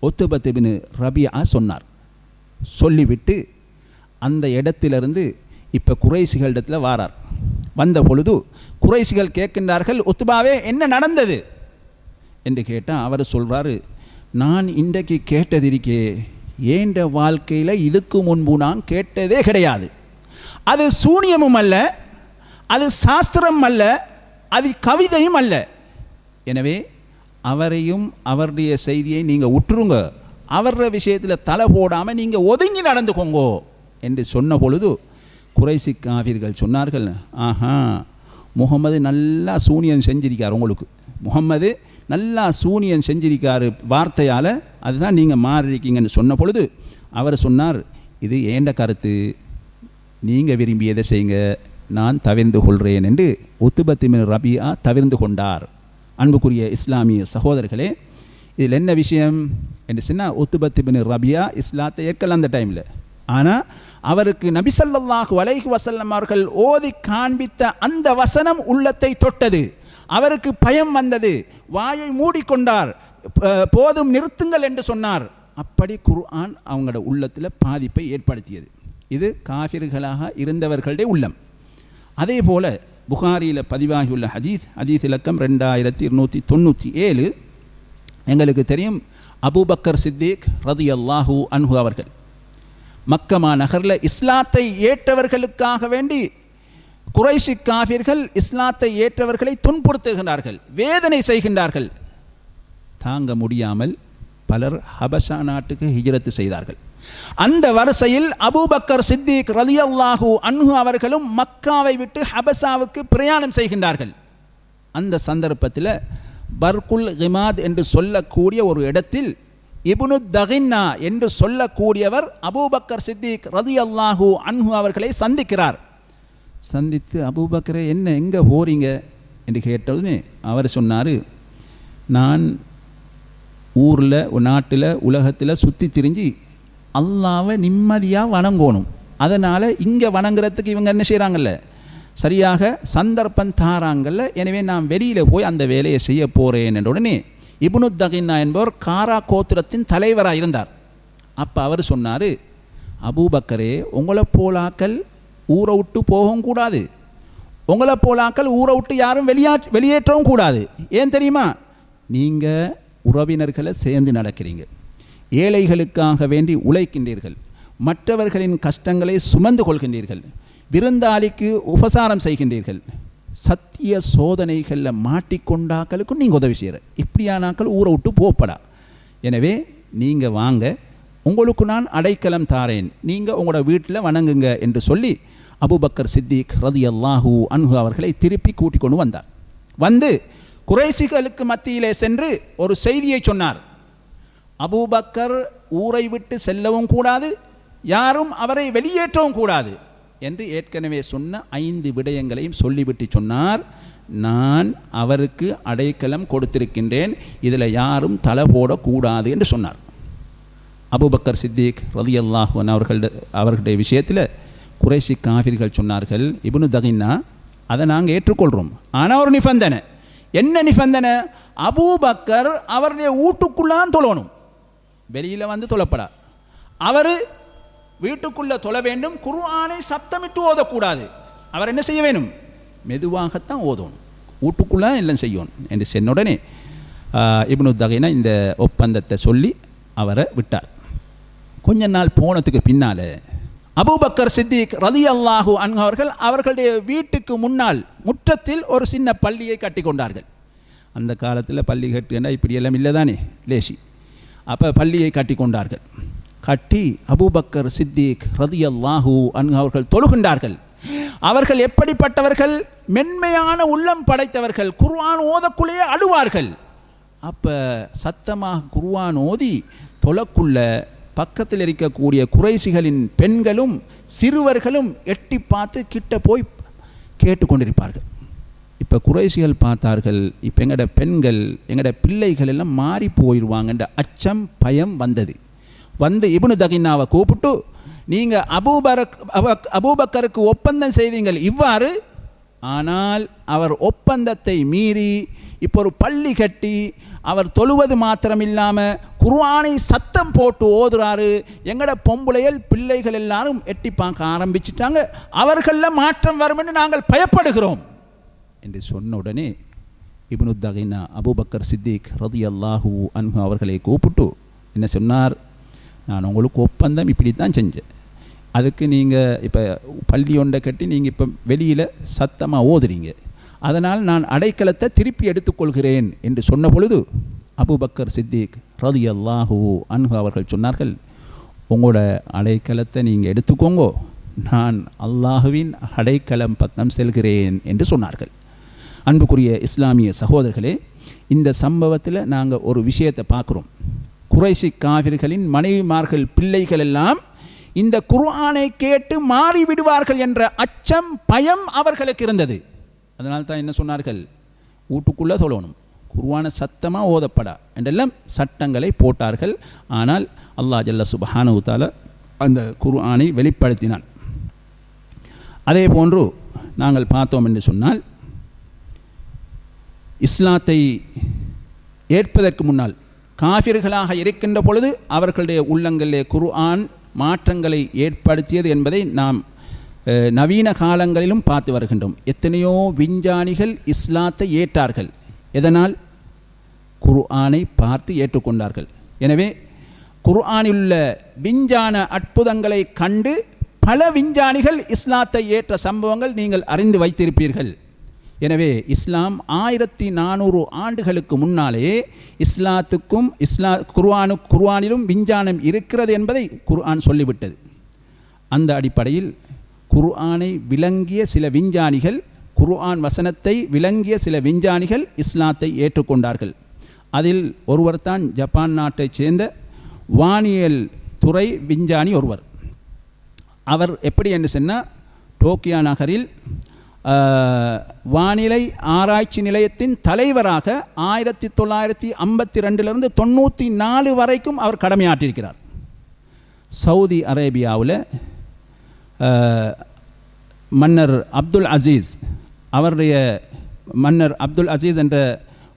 உத்பத் இப்னு ரபியா சொன்னார். சொல்லிவிட்டு அந்த இடத்திலிருந்து இப்போ குறைஷிகளிடத்தில் வாரார். வந்த பொழுது குறைஷிகள் கேட்கின்றார்கள், உத்பாவே என்ன நடந்தது என்று கேட்டால் அவர் சொல்கிறாரு, நான் இன்றைக்கு கேட்டதிருக்கே ஏண்ட வாழ்க்கையில் இதுக்கு முன்பு நான் கேட்டதே கிடையாது. அது சூனியமும் அல்ல, அது சாஸ்திரம் அல்ல, அது கவிதையும் அல்ல. எனவே அவரையும் அவருடைய செய்தியை நீங்கள் உற்றுருங்க, அவர விஷயத்தில் தலை போடாமல் நீங்கள் ஒதுங்கி நடந்துக்கோங்கோ என்று சொன்ன பொழுது குறைசி காஃபிர்கள் சொன்னார்கள், ஆஹா, முகமது நல்லா சூனியம் செஞ்சிருக்கார், உங்களுக்கு முகமது நல்லா சூனியம் செஞ்சிருக்காரு வார்த்தையால், அதுதான் நீங்கள் மாறிருக்கீங்கன்னு சொன்ன பொழுது அவர் சொன்னார், இது ஏண்ட கருத்து, நீங்கள் விரும்பியதை செய்யுங்க, நான் தவிர்ந்து கொள்கிறேன் என்று உத்பத் இப்னு ரபியா தவிர்ந்து கொண்டார். அன்புக்குரிய இஸ்லாமிய சகோதரர்களே, இதில் என்ன விஷயம் என்று சொன்னால், உத்பத் இப்னு ரபியா இஸ்லாத்தை ஏற்கல அந்த டைமில். ஆனால் அவருக்கு நபி ஸல்லல்லாஹு அலைஹி வஸல்லம் அவர்கள் ஓதி காண்பித்த அந்த வசனம் உள்ளத்தை தொட்டது. அவருக்கு பயம் வந்தது, வாயை மூடிக்கொண்டார். போதும் நிறுத்துங்கள் என்று சொன்னார். அப்படி குர்ஆன் அவங்களோட உள்ளத்தில் பாதிப்பை ஏற்படுத்தியது. இது காஃபிர்களாக இருந்தவர்களுடைய உள்ளம். அதே போல் புகாரியில் பதிவாகியுள்ள ஹதீஸ் இலக்கம் 2297. எங்களுக்கு தெரியும், அபூபக்கர் சித்திக் ரலியல்லாஹு அன்ஹு அவர்கள் மக்கமா நகரில் இஸ்லாத்தை ஏற்றவர்களுக்காக வேண்டி குறைஷி காஃபிர்கள் இஸ்லாத்தை ஏற்றவர்களை துன்புறுத்துகின்றார்கள், வேதனை செய்கின்றார்கள். தாங்க முடியாமல் பலர் ஹபஷா நாட்டுக்கு ஹிஜ்ரத்து செய்தார்கள். அந்த வரிசையில் அபூபக்கர் சித்திக் ரலியல்லாஹு அன்ஹு அவர்களும் மக்காவை விட்டு ஹபஷாவுக்கு பிரயாணம் செய்கின்றார்கள். அந்த சந்தர்ப்பத்தில் பர்குல் கிமாத் என்று சொல்லக்கூடிய ஒரு இடத்தில் இப்னு தகின்னா என்று சொல்லக்கூடியவர் அபூபக்கர் சித்திக் ரலியல்லாஹு அன்ஹு அவர்களை சந்திக்கிறார். சந்தித்து, அபூபக்கரே என்ன எங்கே போறீங்க என்று கேட்டதுமே அவர் சொன்னார், நான் ஊரில் நாட்டில் உலகத்தில் சுற்றி திரிஞ்சு அல்லாவை நிம்மதியாக வணங்கணும், அதனால் இங்கே வணங்குறதுக்கு இவங்க என்ன செய்கிறாங்கல்ல, சரியாக சந்தர்ப்பம் தாராங்கல்ல, எனவே நான் வெளியில் போய் அந்த வேலையை செய்ய போகிறேன் என்ற உடனே இப்னு தகின்னா என்பவர் காரா கோத்திரத்தின் தலைவராக இருந்தார். அப்போ அவர் சொன்னார், அபூபக்கரே உங்களை போலாக்கள் ஊரை விட்டு போகவும் கூடாது, உங்களை போலாக்கள் ஊரை விட்டு யாரும் வெளியேற்றவும் கூடாது. ஏன் தெரியுமா, நீங்கள் உறவினர்களை சேர்ந்து நடக்கிறீங்க, ஏழைகளுக்காக வேண்டி உழைக்கின்றீர்கள், மற்றவர்களின் கஷ்டங்களை சுமந்து கொள்கின்றீர்கள், விருந்தாளிக்கு உபசாரம் செய்கின்றீர்கள், சத்திய சோதனைகளில் மாட்டிக்கொண்டாக்களுக்கும் நீங்கள் உதவி செய்கிற, இப்படியானாக்கள் ஊரை விட்டு போப்படா. எனவே நீங்கள் வாங்க, உங்களுக்கு நான் அடைக்கலம் தாரேன், நீங்கள் உங்களோட வீட்டில் வணங்குங்க என்று சொல்லி அபூபக்கர் சித்திக் ரலியல்லாஹு அன்ஹு அவர்களை திருப்பி கூட்டிக் கொண்டு வந்தார். வந்து குறைஷிகளுக்கு மத்தியிலே சென்று ஒரு செய்தியை சொன்னார். அபூபக்கர் ஊரை விட்டு செல்லவும் கூடாது, யாரும் அவரை வெளியேற்றவும் கூடாது என்று ஏற்கனவே சொன்ன 5 விடயங்களையும் சொல்லிவிட்டு சொன்னார், நான் அவருக்கு அடைக்கலம் கொடுத்திருக்கின்றேன், இதில் யாரும் தலை போடக்கூடாது என்று சொன்னார். அபூபக்கர் சித்திக் ரலியல்லாஹு அன்ஹு அவர்களுடைய விஷயத்தில் குறைஷி காஃபிர்கள் சொன்னார்கள், இப்னு தகின்னா அதை நாங்கள் ஏற்றுக்கொள்கிறோம், ஆனால் ஒரு நிபந்தனை. என்ன நிபந்தனை? அபூபக்கர் அவருடைய வீட்டுக்குள்ளான் தொழணும், வெளியில் வந்து தொழப்படா. அவர் வீட்டுக்குள்ளே தொழ வேண்டும், குர்ஆனை சப்தமிட்டு ஓதக்கூடாது. அவர் என்ன செய்ய வேணும்? மெதுவாகத்தான் ஓதணும், வீட்டுக்குள்ளே எல்லாம் செய்யணும் என்று சொன்ன உடனே இப்னு தகினா இந்த ஒப்பந்தத்தை சொல்லி அவரை விட்டார். கொஞ்ச நாள் போனதுக்கு பின்னால் அபூபக்கர் சித்திக் ரலியல்லாஹு அன்ஹு அவர்கள் அவர்களுடைய வீட்டுக்கு முன்னால் முற்றத்தில் ஒரு சின்ன பள்ளியை கட்டி கொண்டார்கள். அந்த காலத்தில் பள்ளி கட்டுன்னா இப்படியெல்லாம் இல்லை தானே, லேசி. அப்போ பள்ளியை கட்டி கொண்டார்கள். கட்டி அபூபக்கர் சித்திக் ரலியல்லாஹு அன்ஹு அவர்கள் தொழுகின்றார்கள். அவர்கள் எப்படிப்பட்டவர்கள்? மென்மையான உள்ளம் படைத்தவர்கள். குர்ஆன் ஓதக்குள்ளேயே அழுவார்கள். அப்போ சத்தமாக குர்ஆன் ஓதி தொழக்குள்ள பக்கத்தில் இருக்கக்கூடிய குறைஷிகளின் பெண்களும் சிறுவர்களும் எட்டி பார்த்து கிட்ட போய் கேட்டுக்கொண்டிருப்பார்கள். இப்போ குறைஷிகள் பார்த்தார்கள், இப்போ எங்களோட பெண்கள் எங்களோட பிள்ளைகள் எல்லாம் மாறி போயிடுவாங்கன்ற அச்சம் பயம் வந்தது. வந்து இப்னு தகின்னாவை கூப்பிட்டு, நீங்கள் அபூபக்கருக்கு ஒப்பந்தம் செய்தீங்கள் இவ்வாறு, ஆனால் அவர் ஒப்பந்தத்தை மீறி இப்போ ஒரு பள்ளி கட்டி அவர் தொழுவது மாத்திரம் இல்லாமல் குர்ஆனை சத்தம் போட்டு ஓதுறாரு, எங்களோட பொம்பளைகள் பிள்ளைகள் எல்லாரும் எட்டி பார்க்க ஆரம்பிச்சிட்டாங்க, அவர்களில் மாற்றம் வரும் என்று நாங்கள் பயப்படுகிறோம் என்று சொன்ன உடனே இப்னு தகின்னா அபூபக்கர் சித்திக் ரலியல்லாஹு அன்ஹு அவர்களை கூப்பிட்டு என்ன சொன்னார், நான் உங்களுக்கு ஒப்பந்தம் இப்படி தான் செஞ்சேன், அதுக்கு நீங்கள் இப்போ பள்ளி ஒன்றை கட்டி நீங்கள் இப்போ வெளியில் சத்தமாக ஓதுறீங்க, அதனால் நான் அடைக்கலத்தை திருப்பி எடுத்துக்கொள்கிறேன் என்று சொன்ன பொழுது அபூபக்கர் சித்திக் ரலியல்லாஹு அன்ஹு அவர்கள் சொன்னார்கள், உங்களோட அடைக்கலத்தை நீங்கள் எடுத்துக்கோங்கோ, நான் அல்லாஹுவின் அடைக்கலம் பக்கம் செல்கிறேன் என்று சொன்னார்கள். அன்புக்குரிய இஸ்லாமிய சகோதரர்களே, இந்த சம்பவத்தில் நாங்கள் ஒரு விஷயத்தை பார்க்குறோம். குறைஷி காஃபிர்களின் மனைவிமார்கள் பிள்ளைகள் எல்லாம் இந்த குர்ஆனை கேட்டு மாறிவிடுவார்கள் என்ற அச்சம் பயம் அவர்களுக்கு இருந்தது. அதனால் தான் என்ன சொன்னார்கள், வீட்டுக்குள்ளே தொழணும், குர்ஆனை சத்தமாக ஓதப்படா என்றெல்லாம் சட்டங்களை போட்டார்கள். ஆனால் அல்லாஹ் ஜல்ல சுப்ஹானஹு வ தஆலா அந்த குர்ஆனை வெளிப்படுத்தினான். அதே போன்று நாங்கள் பார்த்தோம் என்று சொன்னால், இஸ்லாத்தை ஏற்பதற்கு முன்னால் காஃபிர்களாக இருக்கின்ற பொழுது அவர்களுடைய உள்ளங்களிலே குர்ஆன் மாற்றங்களை ஏற்படுத்தியது என்பதை நாம் நவீன காலங்களிலும் பார்த்து வருகின்றோம். எத்தனையோ விஞ்ஞானிகள் இஸ்லாத்தை ஏற்றார்கள். எதனால்? குர்ஆனை பார்த்து ஏற்றுக்கொண்டார்கள். எனவே குர்ஆனில் உள்ள விஞ்ஞான அற்புதங்களை கண்டு பல விஞ்ஞானிகள் இஸ்லாத்தை ஏற்ற சம்பவங்கள் நீங்கள் அறிந்து வைத்திருப்பீர்கள். எனவே இஸ்லாம் 1400 ஆண்டுகளுக்கு முன்னாலே இஸ்லாத்துக்கும் குர்ஆனிலும் விஞ்ஞானம் இருக்கிறது என்பதை குர்ஆன் சொல்லிவிட்டது. அந்த அடிப்படையில் குர்ஆனை விளங்கிய சில விஞ்ஞானிகள், குர்ஆன் வசனத்தை விளங்கிய சில விஞ்ஞானிகள் இஸ்லாத்தை ஏற்றுக்கொண்டார்கள். அதில் ஒருவர் தான் ஜப்பான் நாட்டைச் சேர்ந்த வானியல் துறை விஞ்ஞானி ஒருவர். அவர் எப்படி என்று சொன்னால், டோக்கியோ நகரில் வானிலை ஆராய்ச்சி நிலையத்தின் தலைவராக 1952 94 வரைக்கும் அவர் கடமையாற்றியிருக்கிறார். சவுதி அரேபியாவில் மன்னர் அப்துல் அசீஸ், அவருடைய மன்னர் அப்துல் அசீஸ் என்ற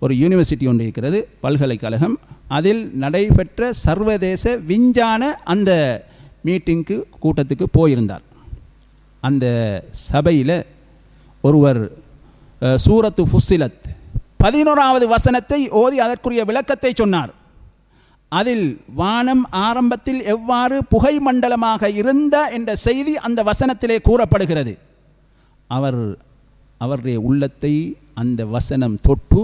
ஒரு யூனிவர்சிட்டி ஒன்று இருக்கிறது, பல்கலைக்கழகம். அதில் நடைபெற்ற சர்வதேச விஞ்ஞான அந்த கூட்டத்துக்கு போயிருந்தார். அந்த சபையில் ஒருவர் சூரத்து ஃபுஸ்ஸிலத் 11வது வசனத்தை ஓதி அதற்குரிய விளக்கத்தை சொன்னார். அதில் வானம் ஆரம்பத்தில் எவ்வாறு புகை மண்டலமாக இருந்த என்ற செய்தி அந்த வசனத்திலே கூறப்படுகிறது. அவருடைய உள்ளத்தை அந்த வசனம் தொட்டு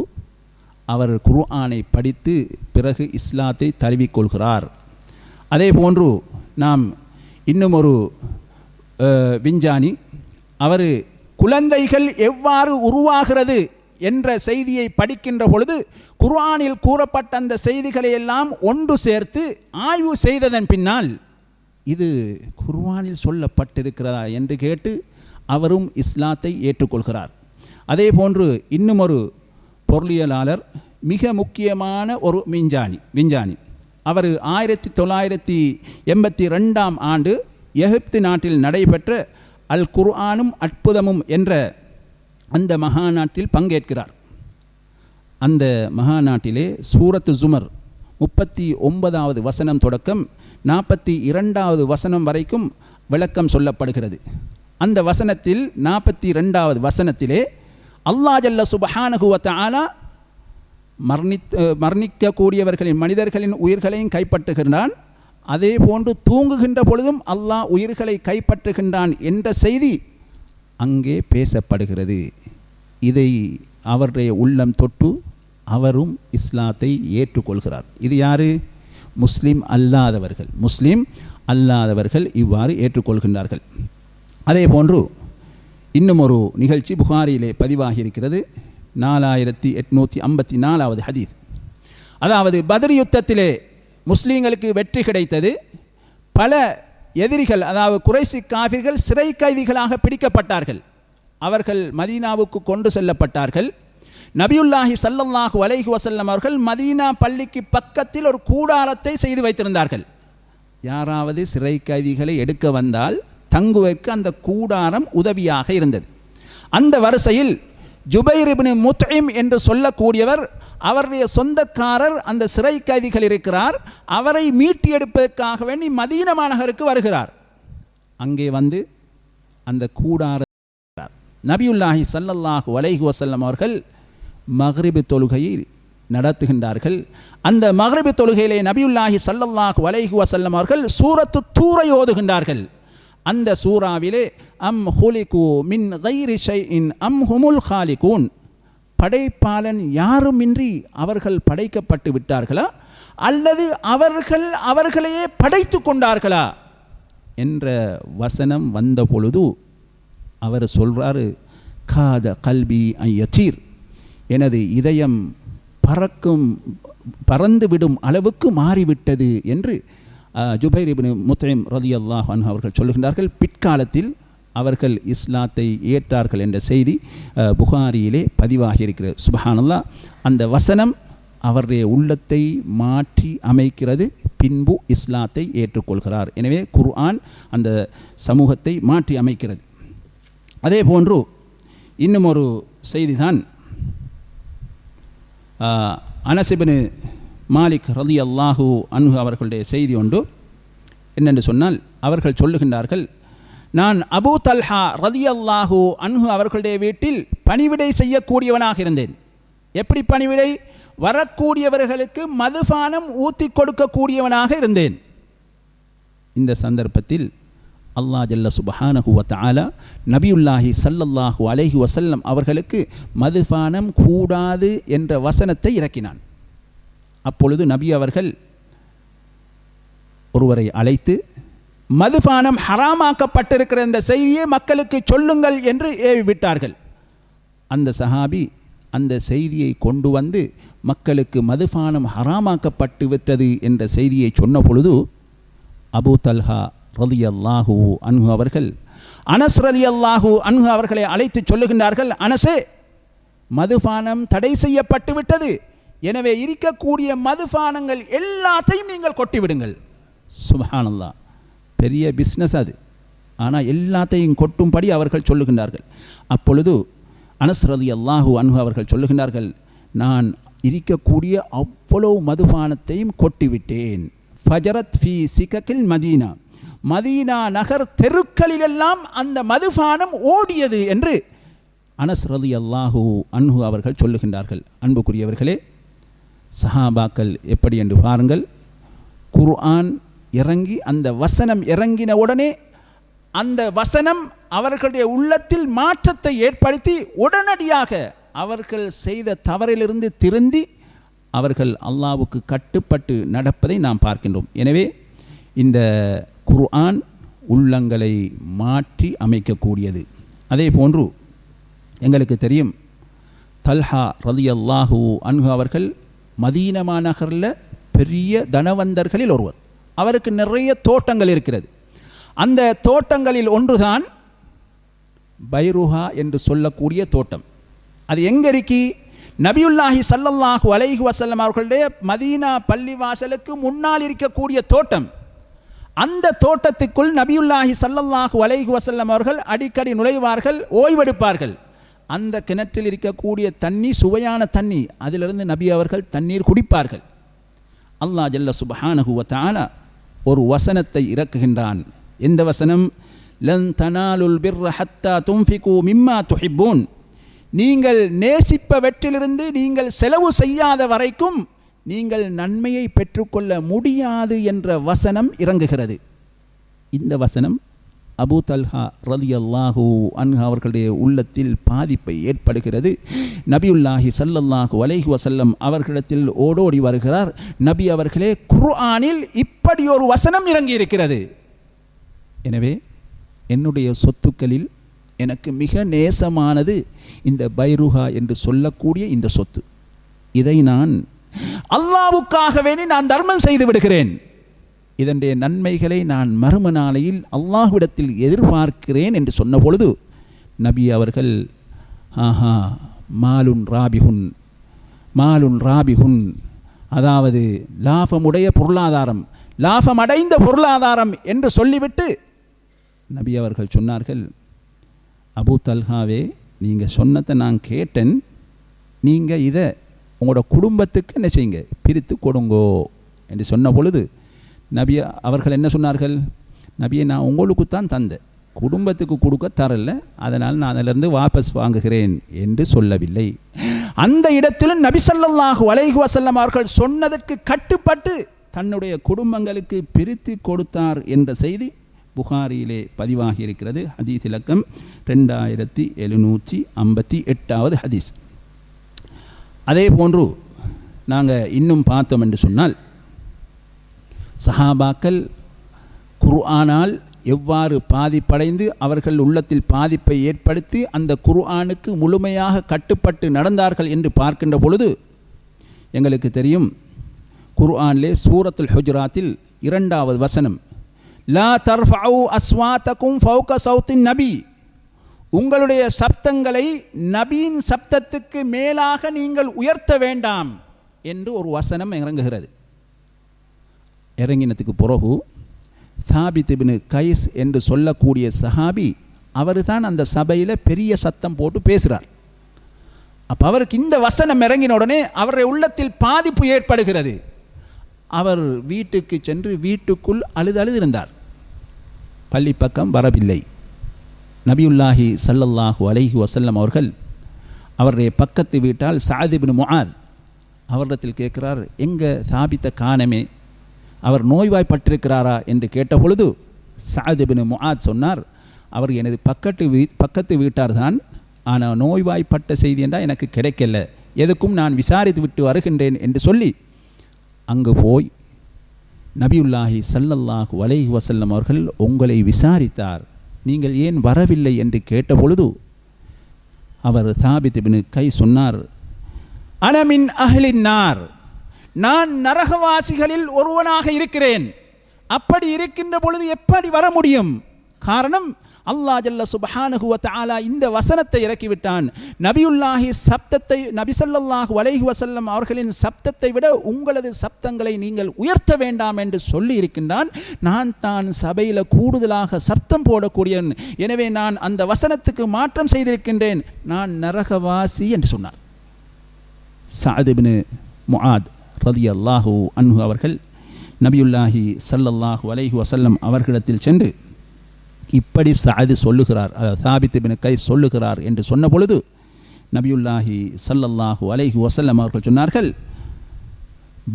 அவர் குர்ஆனை படித்து பிறகு இஸ்லாத்தை தழுவிக்கொள்கிறார். அதே போன்று நாம் இன்னும் ஒரு விஞ்ஞானி, அவர் குழந்தைகள் எவ்வாறு உருவாகிறது என்ற செய்தியை படிக்கின்ற பொழுது குர்ஆனில் கூறப்பட்ட அந்த செய்திகளை எல்லாம் ஒன்று சேர்த்து ஆய்வு செய்ததன் பின்னால் இது குர்ஆனில் சொல்லப்பட்டிருக்கிறதா என்று கேட்டு அவரும் இஸ்லாத்தை ஏற்றுக்கொள்கிறார். அதே போன்று இன்னும் ஒரு பொருளியலாளர், மிக முக்கியமான ஒரு விஞ்ஞானி. அவர் 1982 ஆண்டு எகிப்து நாட்டில் நடைபெற்ற அல் குர்ஆனும் அற்புதமும் என்ற அந்த மகாநாட்டில் பங்கேற்கிறார். அந்த மகாநாட்டிலே சூரத்து ஜுமர் 39வது வசனம் தொடக்கம் 42வது வசனம் வரைக்கும் விளக்கம் சொல்லப்படுகிறது. அந்த வசனத்தில் 42வது வசனத்திலே அல்லாஹ் ஜல்ல சுப்ஹானஹு வ தஆலா மரணிக்கக்கூடியவர்களின் மனிதர்களின் உயிர்களையும் கைப்பற்றுகின்றான், அதே போன்று தூங்குகின்ற பொழுதும் அல்லாஹ் உயிர்களை கைப்பற்றுகின்றான் என்ற செய்தி அங்கே பேசப்படுகிறது. இதை அவருடைய உள்ளம் தொட்டு அவரும் இஸ்லாத்தை ஏற்றுக்கொள்கிறார். இது யாரு? முஸ்லிம் அல்லாதவர்கள் இவ்வாறு ஏற்றுக்கொள்கின்றார்கள். அதே போன்று இன்னும் ஒரு நிகழ்ச்சி புகாரியிலே பதிவாகி இருக்கிறது. 4854வது ஹதீஸ். அதாவது பத்ர் யுத்தத்திலே முஸ்லீம்களுக்கு வெற்றி கிடைத்தது. பல எதிரிகள், அதாவது குறைசி காஃபிர்கள் சிறை கைதிகளாக பிடிக்கப்பட்டார்கள். அவர்கள் மதீனாவுக்கு கொண்டு செல்லப்பட்டார்கள். நபியுல்லாஹி ஸல்லல்லாஹு அலைஹி வஸல்லம் அவர்கள் மதீனா பள்ளிக்கு பக்கத்தில் ஒரு கூடாரத்தை செய்து வைத்திருந்தார்கள். யாராவது சிறை கைதிகளை எடுக்க வந்தால் தங்குவதற்கு அந்த கூடாரம் உதவியாக இருந்தது. அந்த வரிசையில் ஜுபைர் இப்னு முத்இம் என்று சொல்லக்கூடியவர், அவருடைய சொந்தக்காரர் அந்த சிறை கைதிகள் இருக்கிறார், அவரை மீட்டி எடுப்பதற்காக வேண்டி மதீனா மாநகருக்கு வருகிறார். அங்கே வந்து அந்த கூடார நபியுல்லாஹி ஸல்லல்லாஹு அலைஹி வஸல்லம் அவர்கள் மக்ரிபு தொழுகையை நடத்துகின்றார்கள். அந்த மக்ரிபு தொழுகையிலே நபியுல்லாஹி ஸல்லல்லாஹு அலைஹி வஸல்லம் அவர்கள் சூரத்து தூரை ஓதுகின்றார்கள். அந்த சூறாவிலே அம் ஹுலிகு மின் கைரி ஷைஇன் அம் ஹுமுல் ஹாலிகூன், படைப்பாளன் யாருமின்றி அவர்கள் படைக்கப்பட்டு விட்டார்களா அல்லது அவர்களையே படைத்து கொண்டார்களா என்ற வசனம் வந்த பொழுது அவர் சொல்றாரு, காத கல்பி ஐயத்தீர், எனது இதயம் பறந்துவிடும் அளவுக்கு மாறிவிட்டது என்று ஜுபைர் இப்னு முத்இம் ரலியல்லாஹு அன்ஹு அவர்கள் சொல்லுகின்றார்கள். பிற்காலத்தில் அவர்கள் இஸ்லாத்தை ஏற்றார்கள் என்ற செய்தி புகாரியிலே பதிவாகி இருக்கிறது. சுப்ஹானல்லாஹ், அந்த வசனம் அவருடைய உள்ளத்தை மாற்றி அமைக்கிறது. பின்பு இஸ்லாத்தை ஏற்றுக்கொள்கிறார். எனவே குர்ஆன் அந்த சமூகத்தை மாற்றி அமைக்கிறது. அதே போன்று இன்னும் ஒரு செய்தி தான், அனஸ் இப்னு மாலிக் ரலியல்லாஹு அன்ஹு அவர்களுடைய செய்தி உண்டு. என்னென்று சொன்னால், அவர்கள் சொல்லுகின்றார்கள், நான் அபூ தல்ஹா ரலியல்லாஹு அன்ஹு அவர்களுடைய வீட்டில் பணிவிடை செய்யக்கூடியவனாக இருந்தேன். எப்படி பணிவிடை? வரக்கூடியவர்களுக்கு மதுபானம் ஊற்றி கொடுக்கக்கூடியவனாக இருந்தேன். இந்த சந்தர்ப்பத்தில் அல்லாஹ் ஜல்ல சுப்ஹானஹு வ தஆலா நபியுல்லாஹி ஸல்லல்லாஹு அலைஹி வஸல்லம் அவர்களுக்கு மதுபானம் கூடாது என்ற வசனத்தை இறக்கினான். அப்பொழுது நபி அவர்கள் ஒருவரை அழைத்து, மதுபானம் ஹராமாக்கப்பட்டிருக்கிற இந்த செய்தியை மக்களுக்கு சொல்லுங்கள் என்று ஏவிவிட்டார்கள். அந்த சஹாபி அந்த செய்தியை கொண்டு வந்து மக்களுக்கு மதுபானம் ஹராமாக்கப்பட்டு விட்டது என்ற செய்தியை சொன்ன பொழுது அபூ தல்ஹா ரலியல்லாஹு அன்ஹு அவர்கள் அனஸ் ரலியல்லாஹு அன்ஹு அவர்களை அழைத்து சொல்லுகின்றார்கள், அனஸே, மதுபானம் தடை செய்யப்பட்டு விட்டது, எனவே இருக்கக்கூடிய மதுபானங்கள் எல்லாத்தையும் நீங்கள் கொட்டிவிடுங்கள். சுப்ஹானல்லாஹ், பெரிய பிஸ்னஸ் அது. ஆனால் எல்லாத்தையும் கொட்டும்படி அவர்கள் சொல்லுகின்றார்கள். அப்பொழுது அனஸ் ரலியல்லாஹு அன்ஹு அவர்கள் சொல்லுகின்றார்கள், நான் இருக்கக்கூடிய அவ்வளவு மதுபானத்தையும் கொட்டிவிட்டேன். ஃபஜரத் ஃபி சிகக்கில் மதீனா, மதீனா நகர் தெருக்களிலெல்லாம் அந்த மதுபானம் ஓடியது என்று அனஸ் ரலியல்லாஹு அன்ஹு அவர்கள் சொல்லுகின்றார்கள். அன்புக்குரியவர்களே, சஹாபாக்கள் எப்படி என்று பாருங்கள். குர்ஆன் இறங்கி அந்த வசனம் இறங்கின உடனே அந்த வசனம் அவர்களுடைய உள்ளத்தில் மாற்றத்தை ஏற்படுத்தி உடனடியாக அவர்கள் செய்த தவறிலிருந்து திருந்தி அவர்கள் அல்லாஹ்வுக்கு கட்டுப்பட்டு நடப்பதை நாம் பார்க்கின்றோம். எனவே இந்த குர்ஆன் உள்ளங்களை மாற்றி அமைக்கக்கூடியது. அதே போன்று எங்களுக்கு தெரியும், தல்ஹா ரலியல்லாஹு அன்ஹு அவர்கள் மதீனா மாநகரில் பெரிய தனவந்தர்களில் ஒருவர். அவருக்கு நிறைய தோட்டங்கள் இருக்கிறது. அந்த தோட்டங்களில் ஒன்றுதான் பைருஹா என்று சொல்லக்கூடிய தோட்டம். அது எங்கே இருக்கி? நபியுல்லாஹி ஸல்லல்லாஹு அலைஹி வஸல்லம் அவர்களுடைய மதீனா பள்ளிவாசலுக்கு முன்னால் இருக்கக்கூடிய தோட்டம். அந்த தோட்டத்துக்குள் நபியுல்லாஹி ஸல்லல்லாஹு அலைஹி வஸல்லம் அவர்கள் அடிக்கடி நுழைவார்கள், ஓய்வெடுப்பார்கள். அந்த கிணற்றில் இருக்கக்கூடிய தண்ணி சுவையான தண்ணி, அதிலிருந்து நபி அவர்கள் தண்ணீர் குடிப்பார்கள். அல்லாஹ் ஜல்ல சுப்ஹானஹு வ தஆலா ஒரு வசனத்தை இறக்குகின்றான். எந்த வசனம்? லன் தனாலுல் பிர்ர ஹத்தா துன்ஃபிகு மிம்மா துஹிப்பூன், நீங்கள் நேசிப்பவற்றிலிருந்து நீங்கள் செலவு செய்யாத வரைக்கும் நீங்கள் நன்மையை பெற்றுக்கொள்ள முடியாது என்ற வசனம் இறங்குகிறது. இந்த வசனம் அபூ தல்ஹா ரலியல்லாஹு அன்ஹு அவர்களுடைய உள்ளத்தில் பாதிப்பை ஏற்படுகிறது. நபியுல்லாஹி ஸல்லல்லாஹு அலைஹி வஸல்லம் அவர்களிடத்தில் ஓடோடி வருகிறார், நபி அவர்களே, குர்ஆனில் இப்படி ஒரு வசனம் இறங்கி இருக்கிறது. எனவே என்னுடைய சொத்துக்களில் எனக்கு மிக நேசமானது இந்த பைருஹா என்று சொல்லக்கூடிய இந்த சொத்து. இதை நான் அல்லாஹ்வுக்காக வேண்டி நான் தர்மம் செய்து விடுகிறேன். இதனுடைய நன்மைகளை நான் மறும நாளையில் அல்லாஹ்விடத்தில் எதிர்பார்க்கிறேன் என்று சொன்ன பொழுது நபி அவர்கள், ஆஹா, மாலுன் ராபிஹுன், மாலுன் ராபிஹுன், அதாவது லாபமுடைய பொருளாதாரம், லாபமடைந்த பொருளாதாரம் என்று சொல்லிவிட்டு நபி அவர்கள் சொன்னார்கள், அபூ தல்ஹாவே, நீங்கள் சொன்னதை நான் கேட்டேன், நீங்கள் இதை உங்களோட குடும்பத்துக்கு என்ன செய்யுங்க, பிரித்து கொடுங்கோ என்று சொன்ன பொழுது நபி அவர்கள் என்ன சொன்னார்கள்? நபியை, நான் உங்களுக்கு தான் தந்தேன், குடும்பத்துக்கு கொடுக்க தரல, அதனால் நான் அதிலிருந்து வாபஸ் வாங்குகிறேன் என்று சொல்லவில்லை. அந்த இடத்திலும் நபி ஸல்லல்லாஹு அலைஹி வஸல்லம் அவர்கள் சொன்னதற்கு கட்டுப்பட்டு தன்னுடைய குடும்பங்களுக்கு பிரித்து கொடுத்தார் என்ற செய்தி புகாரியிலே பதிவாகி இருக்கிறது. ஹதீஸ் இலக்கம் 2758 ஹதீஸ். அதே போன்று நாங்கள் இன்னும் பார்த்தோம் என்று சொன்னால், சஹாபாக்கள் குர்ஆனால் எவ்வாறு பாதிப்படைந்து அவர்கள் உள்ளத்தில் பாதிப்பை ஏற்படுத்தி அந்த குர்ஆனுக்கு முழுமையாக கட்டுப்பட்டு நடந்தார்கள் என்று பார்க்கின்ற பொழுது எங்களுக்கு தெரியும், குர்ஆனிலே சூரத்துல் ஹுஜராத்தில் 2வது வசனம், லா தர்ஃபஉ அஸ்வாத்தகும் ஃபௌக சௌத்தின் நபி, உங்களுடைய சப்தங்களை நபியின் சப்தத்துக்கு மேலாக நீங்கள் உயர்த்த வேண்டாம் என்று ஒரு வசனம் இறங்குகிறது. இறங்கினத்துக்கு பிறகு சாபித் இப்னு கைஸ் என்று சொல்லக்கூடிய சஹாபி, அவர் தான் அந்த சபையில் பெரிய சத்தம் போட்டு பேசுகிறார். அப்போ அவருக்கு இந்த வசனம் இறங்கின உடனே அவருடைய உள்ளத்தில் பாதிப்பு ஏற்படுகிறது. அவர் வீட்டுக்கு சென்று வீட்டுக்குள் அழுதிருந்தார். பள்ளி பக்கம் வரவில்லை. நபியுல்லாஹி ஸல்லல்லாஹு அலைஹி வஸல்லம் அவர்கள் அவருடைய பக்கத்து வீட்டால் சஅத் இப்னு முஆத் அவரிடத்தில் கேட்கிறார், எங்கே சாபித்த காணமே, அவர் நோய்வாய்ப்பட்டிருக்கிறாரா என்று கேட்டபொழுது சஅத் இப்னு முஆத் சொன்னார், அவர் எனது பக்கத்து வீட்டார் தான், ஆனால் நோய்வாய்ப்பட்ட செய்தி என்றால் எனக்கு கிடைக்கல, எதுக்கும் நான் விசாரித்து விட்டு வருகின்றேன் என்று சொல்லி அங்கு போய் நபியுல்லாஹி ஸல்லல்லாஹு அலைஹி வஸல்லம் அவர்கள் உங்களை விசாரித்தார், நீங்கள் ஏன் வரவில்லை என்று கேட்டபொழுது அவர் சாபித் இப்னு கைஸ் சொன்னார், அன மின் அஹ்லின் நார், நான் நரகவாசிகளில் ஒருவனாக இருக்கிறேன், அப்படி இருக்கின்ற பொழுது எப்படி வர முடியும்? காரணம், அல்லாஹ் ஜல்ல சுப்ஹானஹு வ தஆலா இந்த வசனத்தை இறக்கிவிட்டான். நபியுல்லாஹி சப்தத்தை, நபி ஸல்லல்லாஹு அலைஹி வஸல்லம் அவர்களின் சப்தத்தை விட உங்களது சப்தங்களை நீங்கள் உயர்த்த வேண்டாம் என்று சொல்லி இருக்கின்றான். நான் தான் சபையில் கூடுதலாக சப்தம் போடக்கூடியவன், எனவே நான் அந்த வசனத்துக்கு மாற்றம் செய்திருக்கின்றேன், நான் நரகவாசி என்று சொன்னார். சஅத் இப்னு முஆத் ரலியல்லாஹு அன்ஹு அவர்கள் நபியுல்லாஹி ஸல்லல்லாஹு அலைஹி வஸல்லம் அவர்களிடத்தில் சென்று இப்படி சஅத் சொல்லுகிறார், சாபித் இப்னு கைஸ் சொல்லுகிறார் என்று சொன்ன பொழுது நபியுல்லாஹி ஸல்லல்லாஹு அலைஹி வஸல்லம் அவர்கள் சொன்னார்கள்,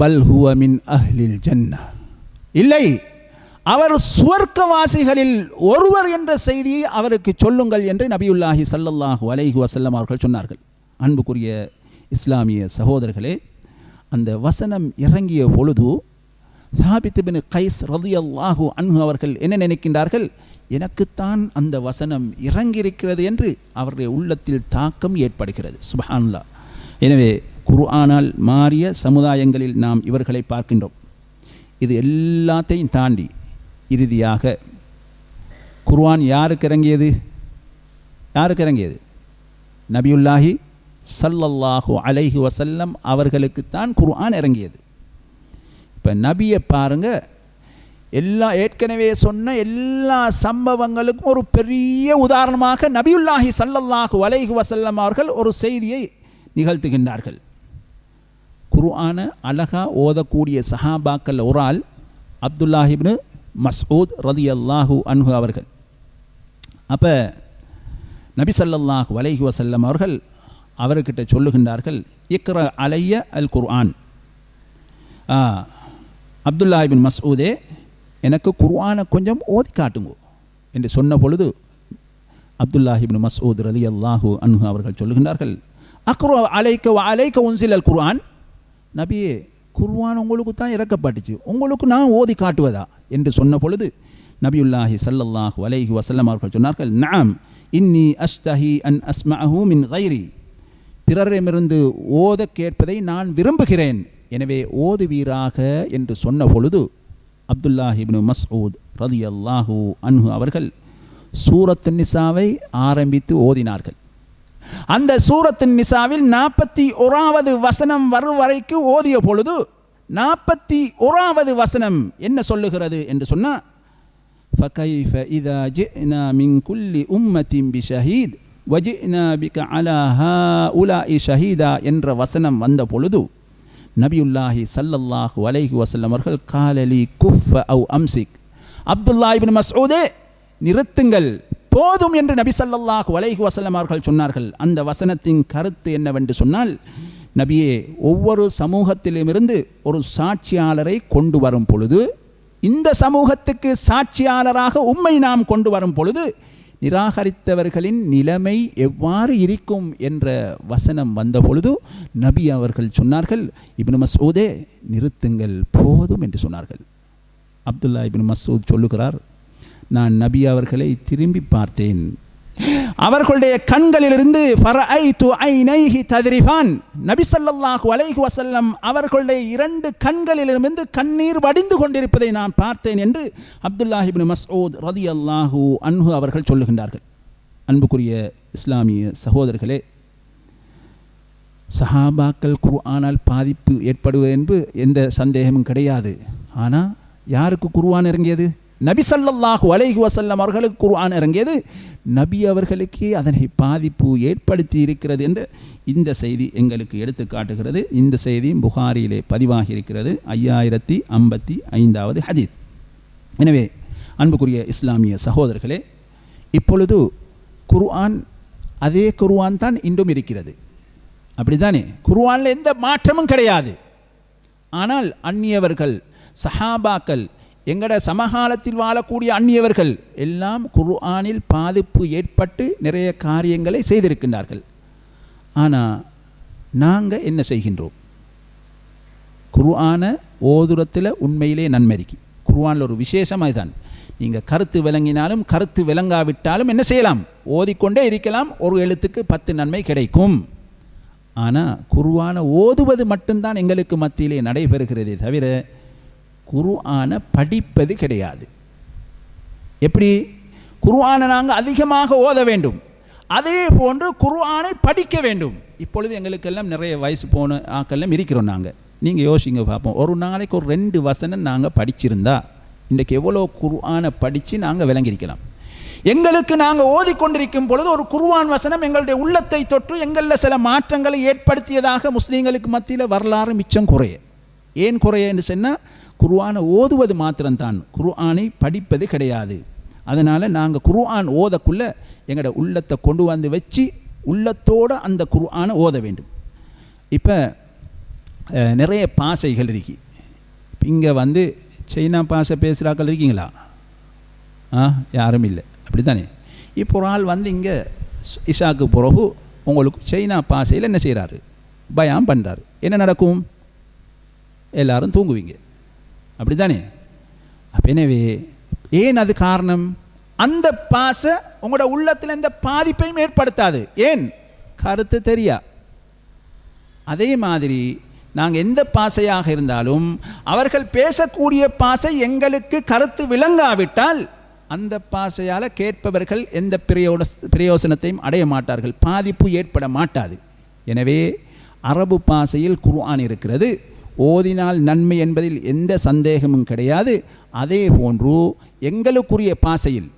பல் ஹுவ மின் அஹ்லில் ஜன்னah, இல்லை, அவர் சுவர்க்கவாசிகளில் ஒருவர் என்ற செய்தியை அவருக்கு சொல்லுங்கள் என்று நபியுல்லாஹி ஸல்லல்லாஹு அலைஹி வஸல்லம் அவர்கள் சொன்னார்கள். அன்புக்குரிய இஸ்லாமிய சகோதரர்களே, அந்த வசனம் இறங்கிய பொழுது சாபித் இப்னு கைஸ் ரலியல்லாஹு அன்ஹு அவர்கள் என்ன நினைக்கின்றார்கள், எனக்குத்தான் அந்த வசனம் இறங்கியிருக்கிறது என்று அவருடைய உள்ளத்தில் தாக்கம் ஏற்படுகிறது. சுப்ஹானல்லாஹ். எனவே குர்ஆனால் மாறிய சமுதாயங்களில் நாம் இவர்களை பார்க்கின்றோம். இது எல்லாத்தையும் தாண்டி இறுதியாக குர்ஆன் யாருக்கு இறங்கியது? யாருக்கு இறங்கியது? நபியுல்லாஹி ஸல்லல்லாஹு அலைஹி வஸல்லம் அவர்களுக்குத்தான் குர்ஆன் இறங்கியது. இப்போ நபியை பாருங்கள், ஏற்கனவே சொன்ன எல்லா சம்பவங்களுக்கும் ஒரு பெரிய உதாரணமாக நபியுல்லாஹி ஸல்லல்லாஹு அலைஹி வஸல்லம் அவர்கள் ஒரு செய்தியை நிகழ்த்துகின்றார்கள். குர்ஆனை அழகா ஓதக்கூடிய சஹாபாக்கள் ஒரு ஆள் அப்துல்லாஹ் இப்னு மஸ்ஊத் ரலியல்லாஹு அன்ஹு அவர்கள். அப்போ நபி ஸல்லல்லாஹு அலைஹி வஸல்லம் அவர்கள் அவர்கிட்ட சொல்லுகின்றார்கள், இக்ரா அலைய அல் குர்ஆன். அப்துல்லாஹ் இப்னு மஸ்ஊதே, எனக்கு குர்ஆனை கொஞ்சம் ஓதி காட்டுங்க என்று சொன்ன பொழுது அப்துல்லாஹ் இப்னு மஸ்ஊத் ரலியல்லாஹு அன்ஹு அவர்கள் சொல்லுகின்றார்கள், அக்ரா அலைக்க வ அலைக்க உன்சில் அல் குர்ஆன். நபியே, குர்ஆன் உங்களுக்கு தான் இறக்கப்பட்டுச்சு, உங்களுக்கு நான் ஓதி காட்டுவதா என்று சொன்ன பொழுது நபியுல்லாஹி ஸல்லல்லாஹு அலைஹி வஸல்லம் அவர்கள் சொன்னார்கள், நஅம் இன்னி அஸ்தஹி அன் அஸ்மஅஹு மின் கைரி, பிறரிடமிருந்து ஓத கேட்பதை நான் விரும்புகிறேன், எனவே ஓதுவீராக என்று சொன்ன பொழுது அப்துல்லாஹ் இப்னு மஸ்ஊத் ரலியல்லாஹு அன்ஹு அவர்கள் சூரத்து நிசாவை ஆரம்பித்து ஓதினார்கள். அந்த சூரத்து நிசாவில் 41வது வசனம் வரும் வரைக்கு ஓதிய பொழுது 41வது வசனம் என்ன சொல்லுகிறது என்று சொன்னால், فَكَيْفَ إِذَا جِئْنَا مِنْ كُلِّ أُمَّةٍ بِشَهِيدٍ وَجِئْنَا بِكَ عَلَى هَؤُلَاءِ شَهِيدًا என்ற வசனம் வந்த பொழுது நபியுல்லாஹி ஸல்லல்லாஹு அலைஹி வஸல்லம் அவர்கள் காலலி குஃப அவ் அம்சிக், அப்துல்லாஹ் இப்னு மஸ்ஊதே நிறுத்துங்கள், போதும் என்று நபி ஸல்லல்லாஹு அலைஹி வஸல்லம் அவர்கள் சொன்னார்கள். அந்த வசனத்தின் கருத்து என்னவென்று சொன்னால், நபியே, ஒவ்வொரு சமூகத்திலுமிருந்து ஒரு சாட்சியாளரை கொண்டு வரும் பொழுது, இந்த சமூகத்துக்கு சாட்சியாளராக உம்மை நாம் கொண்டு வரும் பொழுது நிராகரித்தவர்களின் நிலைமை எவ்வாறு இருக்கும் என்ற வசனம் வந்த பொழுது நபி அவர்கள் சொன்னார்கள், இப்னு மஸ்ஊதே நிறுத்துங்கள், போதும் என்று சொன்னார்கள். அப்துல்லா இப்னு மஸ்ஊத் சொல்லுகிறார், நான் நபி அவர்களை திரும்பி பார்த்தேன், அவர்களுடைய கண்களிலிருந்து ஃபரஐது ஐனைஹி தத்ரிஃபான், நபி ஸல்லல்லாஹு அலைஹி வஸல்லம் அவர்களுடைய 2 கண்களிலிருந்து கண்ணீர் வடிந்து கொண்டிருப்பதை நான் பார்த்தேன் என்று அப்துல்லாஹ் இப்னு மஸ்ஊத் ரலியல்லாஹு அன்ஹு அவர்கள் சொல்லுகின்றார்கள். அன்புக்குரிய இஸ்லாமிய சகோதரர்களே, சஹாபாக்கள் குர்ஆனால் பாதிப்பு ஏற்படுவது என்பது எந்த சந்தேகமும் கிடையாது. ஆனால் யாருக்கு குர்ஆன் இறங்கியது? நபி ஸல்லல்லாஹு அலைஹி வஸல்லம் அவர்களுக்கு குர்ஆன் இறங்கியது, நபி அவர்களுக்கே அதனை பாதிப்பு ஏற்படுத்தி இருக்கிறது என்ற இந்த செய்தி எங்களுக்கு எடுத்து காட்டுகிறது. இந்த செய்தியும் புகாரியிலே பதிவாகி இருக்கிறது, 5055வது ஹதீஸ். எனவே அன்புக்குரிய இஸ்லாமிய சகோதரர்களே, இப்பொழுது குர்ஆன் அதே குர்ஆன் தான் இன்றும் இருக்கிறது, அப்படித்தானே? குர்ஆனில் எந்த மாற்றமும் கிடையாது. ஆனால் அந்நியவர்கள், சஹாபாக்கள், எங்கட சமகாலத்தில் வாழக்கூடிய அந்நியவர்கள் எல்லாம் குர்ஆனில் பாதிப்பு ஏற்பட்டு நிறைய காரியங்களை செய்திருக்கின்றார்கள். ஆனால் நாங்கள் என்ன செய்கின்றோம்? குர்ஆனை ஓதுரத்தில் உண்மையிலே நன்மைக்கு குர்ஆனில் ஒரு விசேஷமாக தான். நீங்கள் கருத்து விளங்கினாலும் கருத்து விளங்காவிட்டாலும் என்ன செய்யலாம்? ஓதிக்கொண்டே இருக்கலாம், ஒரு எழுத்துக்கு 10 நன்மை கிடைக்கும். ஆனால் குர்ஆனை ஓதுவது மட்டும்தான் எங்களுக்கு மத்தியிலே நடைபெறுகிறதே தவிர குர்ஆனை படிப்பது கிடையாது. எப்படி? குர்ஆனை நாங்கள் அதிகமாக ஓத வேண்டும், அதே போன்று குர்ஆனை படிக்க வேண்டும். இப்பொழுது எங்களுக்கெல்லாம் நிறைய வயசு போன ஆக்கெல்லாம் இருக்கிறோம். நீங்கள் யோசிங்க பார்ப்போம், ஒரு நாளைக்கு ஒரு 2 வசனம் நாங்கள் படிச்சிருந்தா இன்றைக்கு எவ்வளோ குர்ஆனை படித்து நாங்கள் விளங்கியிருக்கலாம். எங்களுக்கு நாங்கள் ஓதிக்கொண்டிருக்கும் பொழுது ஒரு குர்ஆன் வசனம் எங்களுடைய உள்ளத்தை தொற்று எங்களில் சில மாற்றங்களை ஏற்படுத்தியதாக முஸ்லீம்களுக்கு மத்தியில் வரலாறு மிச்சம் குறைய. ஏன் குறைய என்று சொன்னால், குர்ஆனை ஓதுவது மாத்திரம்தான், குர்ஆனை படிப்பது கிடையாது. அதனால் நாங்கள் குர்ஆன் ஓதக்குள்ள எங்களோட உள்ளத்தை கொண்டு வந்து வச்சு உள்ளத்தோடு அந்த குர்ஆனை ஓத வேண்டும். இப்போ நிறைய பாசைகள் இருக்கு. இங்கே வந்து சைனா பாசை பேசுகிறாக்கள் இருக்கீங்களா? யாரும் இல்லை, அப்படி தானே? இப்போ ஒரு ஆள் வந்து இங்கே இஷாக்கு பிறகு உங்களுக்கு சைனா பாசையில் என்ன செய்கிறாரு? பயான் பண்ணுறாரு. என்ன நடக்கும்? எல்லாரும் தூங்குவீங்க, அப்படி தானே? அப்போ எனவே ஏன் அது காரணம்? அந்த பாசை உங்களோட உள்ளத்தில் எந்த பாதிப்பையும் ஏற்படுத்தாது. ஏன்? கருத்து தெரியா. அதே மாதிரி நாங்கள் எந்த பாசையாக இருந்தாலும் அவர்கள் பேசக்கூடிய பாசை எங்களுக்கு கருத்து விளங்காவிட்டால் அந்த பாசையால் கேட்பவர்கள் எந்த பிரயோசனத்தையும் அடைய மாட்டார்கள், பாதிப்பு ஏற்பட மாட்டாது. எனவே அரபு பாசையில் குர்ஆன் இருக்கிறது, ஓதினால் நன்மை என்பதில் எந்த சந்தேகமும் கிடையாது. அதே போன்று எங்களுக்குரிய பாசையில்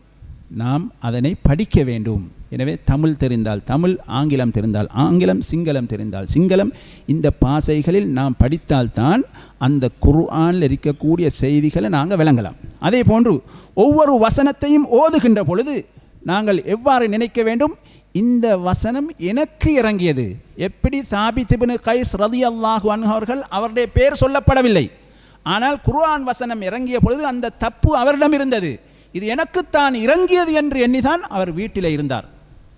நாம் அதனை படிக்க வேண்டும். எனவே தமிழ் தெரிந்தால் தமிழ், ஆங்கிலம் தெரிந்தால் ஆங்கிலம், சிங்களம் தெரிந்தால் சிங்களம், இந்த பாசைகளில் நாம் படித்தால்தான் அந்த குர்ஆனில் இருக்கக்கூடிய செய்திகளை நாங்கள் விளங்கலாம். அதே போன்று ஒவ்வொரு வசனத்தையும் ஓதுகின்ற பொழுது நாங்கள் எவ்வாறு நினைக்க வேண்டும்? இந்த வசனம் எனக்கு இறங்கியது. எப்படி சாபித் இப்னு கைஸ் ரலியல்லாஹு அன்ஹு அவர்கள், அவருடைய பேர் சொல்லப்படவில்லை, ஆனால் குர்ஆன் வசனம் இறங்கிய பொழுது அந்த தப்பு அவரிடம் இருந்தது, இது எனக்குத்தான் இறங்கியது என்று எண்ணிதான் அவர் வீட்டில் இருந்தார்.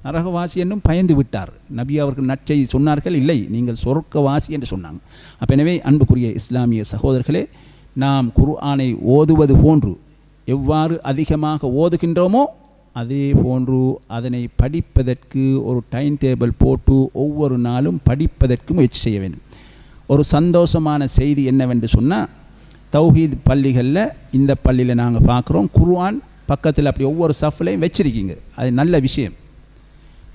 நரகவாசி என்னும் பயந்து விட்டார். நபி அவர்கள் நற்செய்தி சொன்னார்கள், இல்லை நீங்கள் சொர்க்கவாசி என்று சொன்னாங்க. அப்போ எனவே அன்புக்குரிய இஸ்லாமிய சகோதரர்களே, நாம் குர்ஆனை ஓதுவது போன்று எவ்வாறு அதிகமாக ஓதுகின்றோமோ அதே போன்று அதனை படிப்பதற்கு ஒரு டைம் டேபிள் போட்டு ஒவ்வொரு நாளும் படிப்பதற்கு முயற்சி செய்ய வேண்டும். ஒரு சந்தோஷமான செய்தி என்னவென்று சொன்னால், தௌஹீத் பள்ளிகளில், இந்த பள்ளியில் நாங்கள் பார்க்குறோம், குர்ஆன் பக்கத்தில் அப்படி ஒவ்வொரு சஃப்லையும் வச்சுருக்கீங்க. அது நல்ல விஷயம்.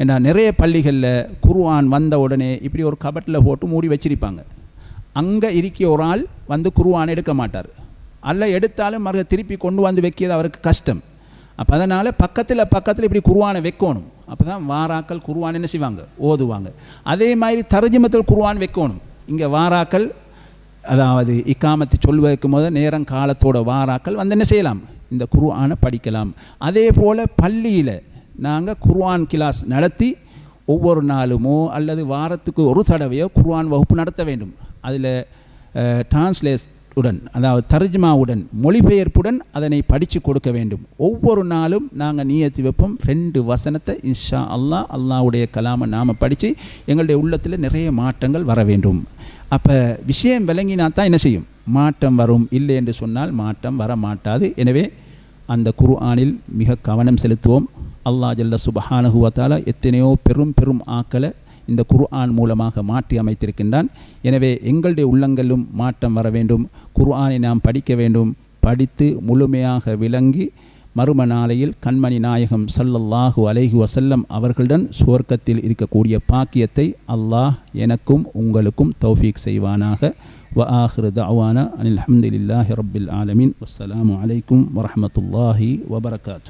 ஏன்னா நிறைய பள்ளிகளில் குர்ஆன் வந்த உடனே இப்படி ஒரு கபட்டில் போட்டு மூடி வச்சிருப்பாங்க. அங்கே இருக்கிய ஒரு ஆள் வந்து குர்ஆன் எடுக்க மாட்டார், அல்ல எடுத்தாலும் மறு திருப்பி கொண்டு வந்து வைக்கிறது அவருக்கு கஷ்டம். அப்போ அதனால் பக்கத்தில் இப்படி குர்ஆனை வைக்கணும். அப்போ தான் வாராக்கள் குர்ஆன் என்ன செய்வாங்க? ஓதுவாங்க. அதே மாதிரி தர்ஜுமத்துல் குர்ஆன் வைக்கணும். இங்கே வாராக்கள், அதாவது இக்காமத்தை சொல்வதற்கு முதல் நேரம் காலத்தோட வாராக்கள் வந்து என்ன செய்யலாம்? இந்த குர்ஆனை படிக்கலாம். அதே போல் பள்ளியில் நாங்கள் குர்ஆன் கிளாஸ் நடத்தி ஒவ்வொரு நாளுமோ அல்லது வாரத்துக்கு ஒரு தடவையோ குர்ஆன் வகுப்பு நடத்த வேண்டும். அதில் டிரான்ஸ்லேஷனுடன், அதாவது தர்ஜுமாவுடன், மொழிபெயர்ப்புடன் அதனை படித்து கொடுக்க வேண்டும். ஒவ்வொரு நாளும் நாங்கள் நியத்தி வைப்போம், 2 வசனத்தை இன்ஷா அல்லாஹ், அல்லாஹ்வுடைய கலாமை நாம் படித்து எங்களுடைய உள்ளத்தில் நிறைய மாற்றங்கள் வர வேண்டும். அப்போ விஷயம் விளங்கினா தான் என்ன செய்யும்? மாற்றம் வரும். இல்லை என்று சொன்னால் மாற்றம் வர மாட்டாது. எனவே அந்த குர்ஆனில் மிக கவனம் செலுத்துவோம். அல்லாஹ் ஜல்ல சுப்ஹானஹு வ தஆலா எத்தனையோ பெரும் ஆக்களை இந்த குர்ஆன் மூலமாக மாற்றி அமைத்திருக்கின்றான். எனவே எங்களுடைய உள்ளங்களிலும் மாற்றம் வர வேண்டும். குர்ஆனை நாம் படிக்க வேண்டும். படித்து முழுமையாக விளங்கி மறும நாளையில் கண்மணி நாயகம் ஸல்லல்லாஹு அலைஹி வஸல்லம் அவர்களுடன் சுவர்க்கத்தில் இருக்கக்கூடிய பாக்கியத்தை அல்லாஹ் எனக்கும் உங்களுக்கும் தௌஃபீக் செய்வானாக. وآخر دعوانا أن الحمد لله رب العالمين والسلام عليكم ورحمة الله وبركاته.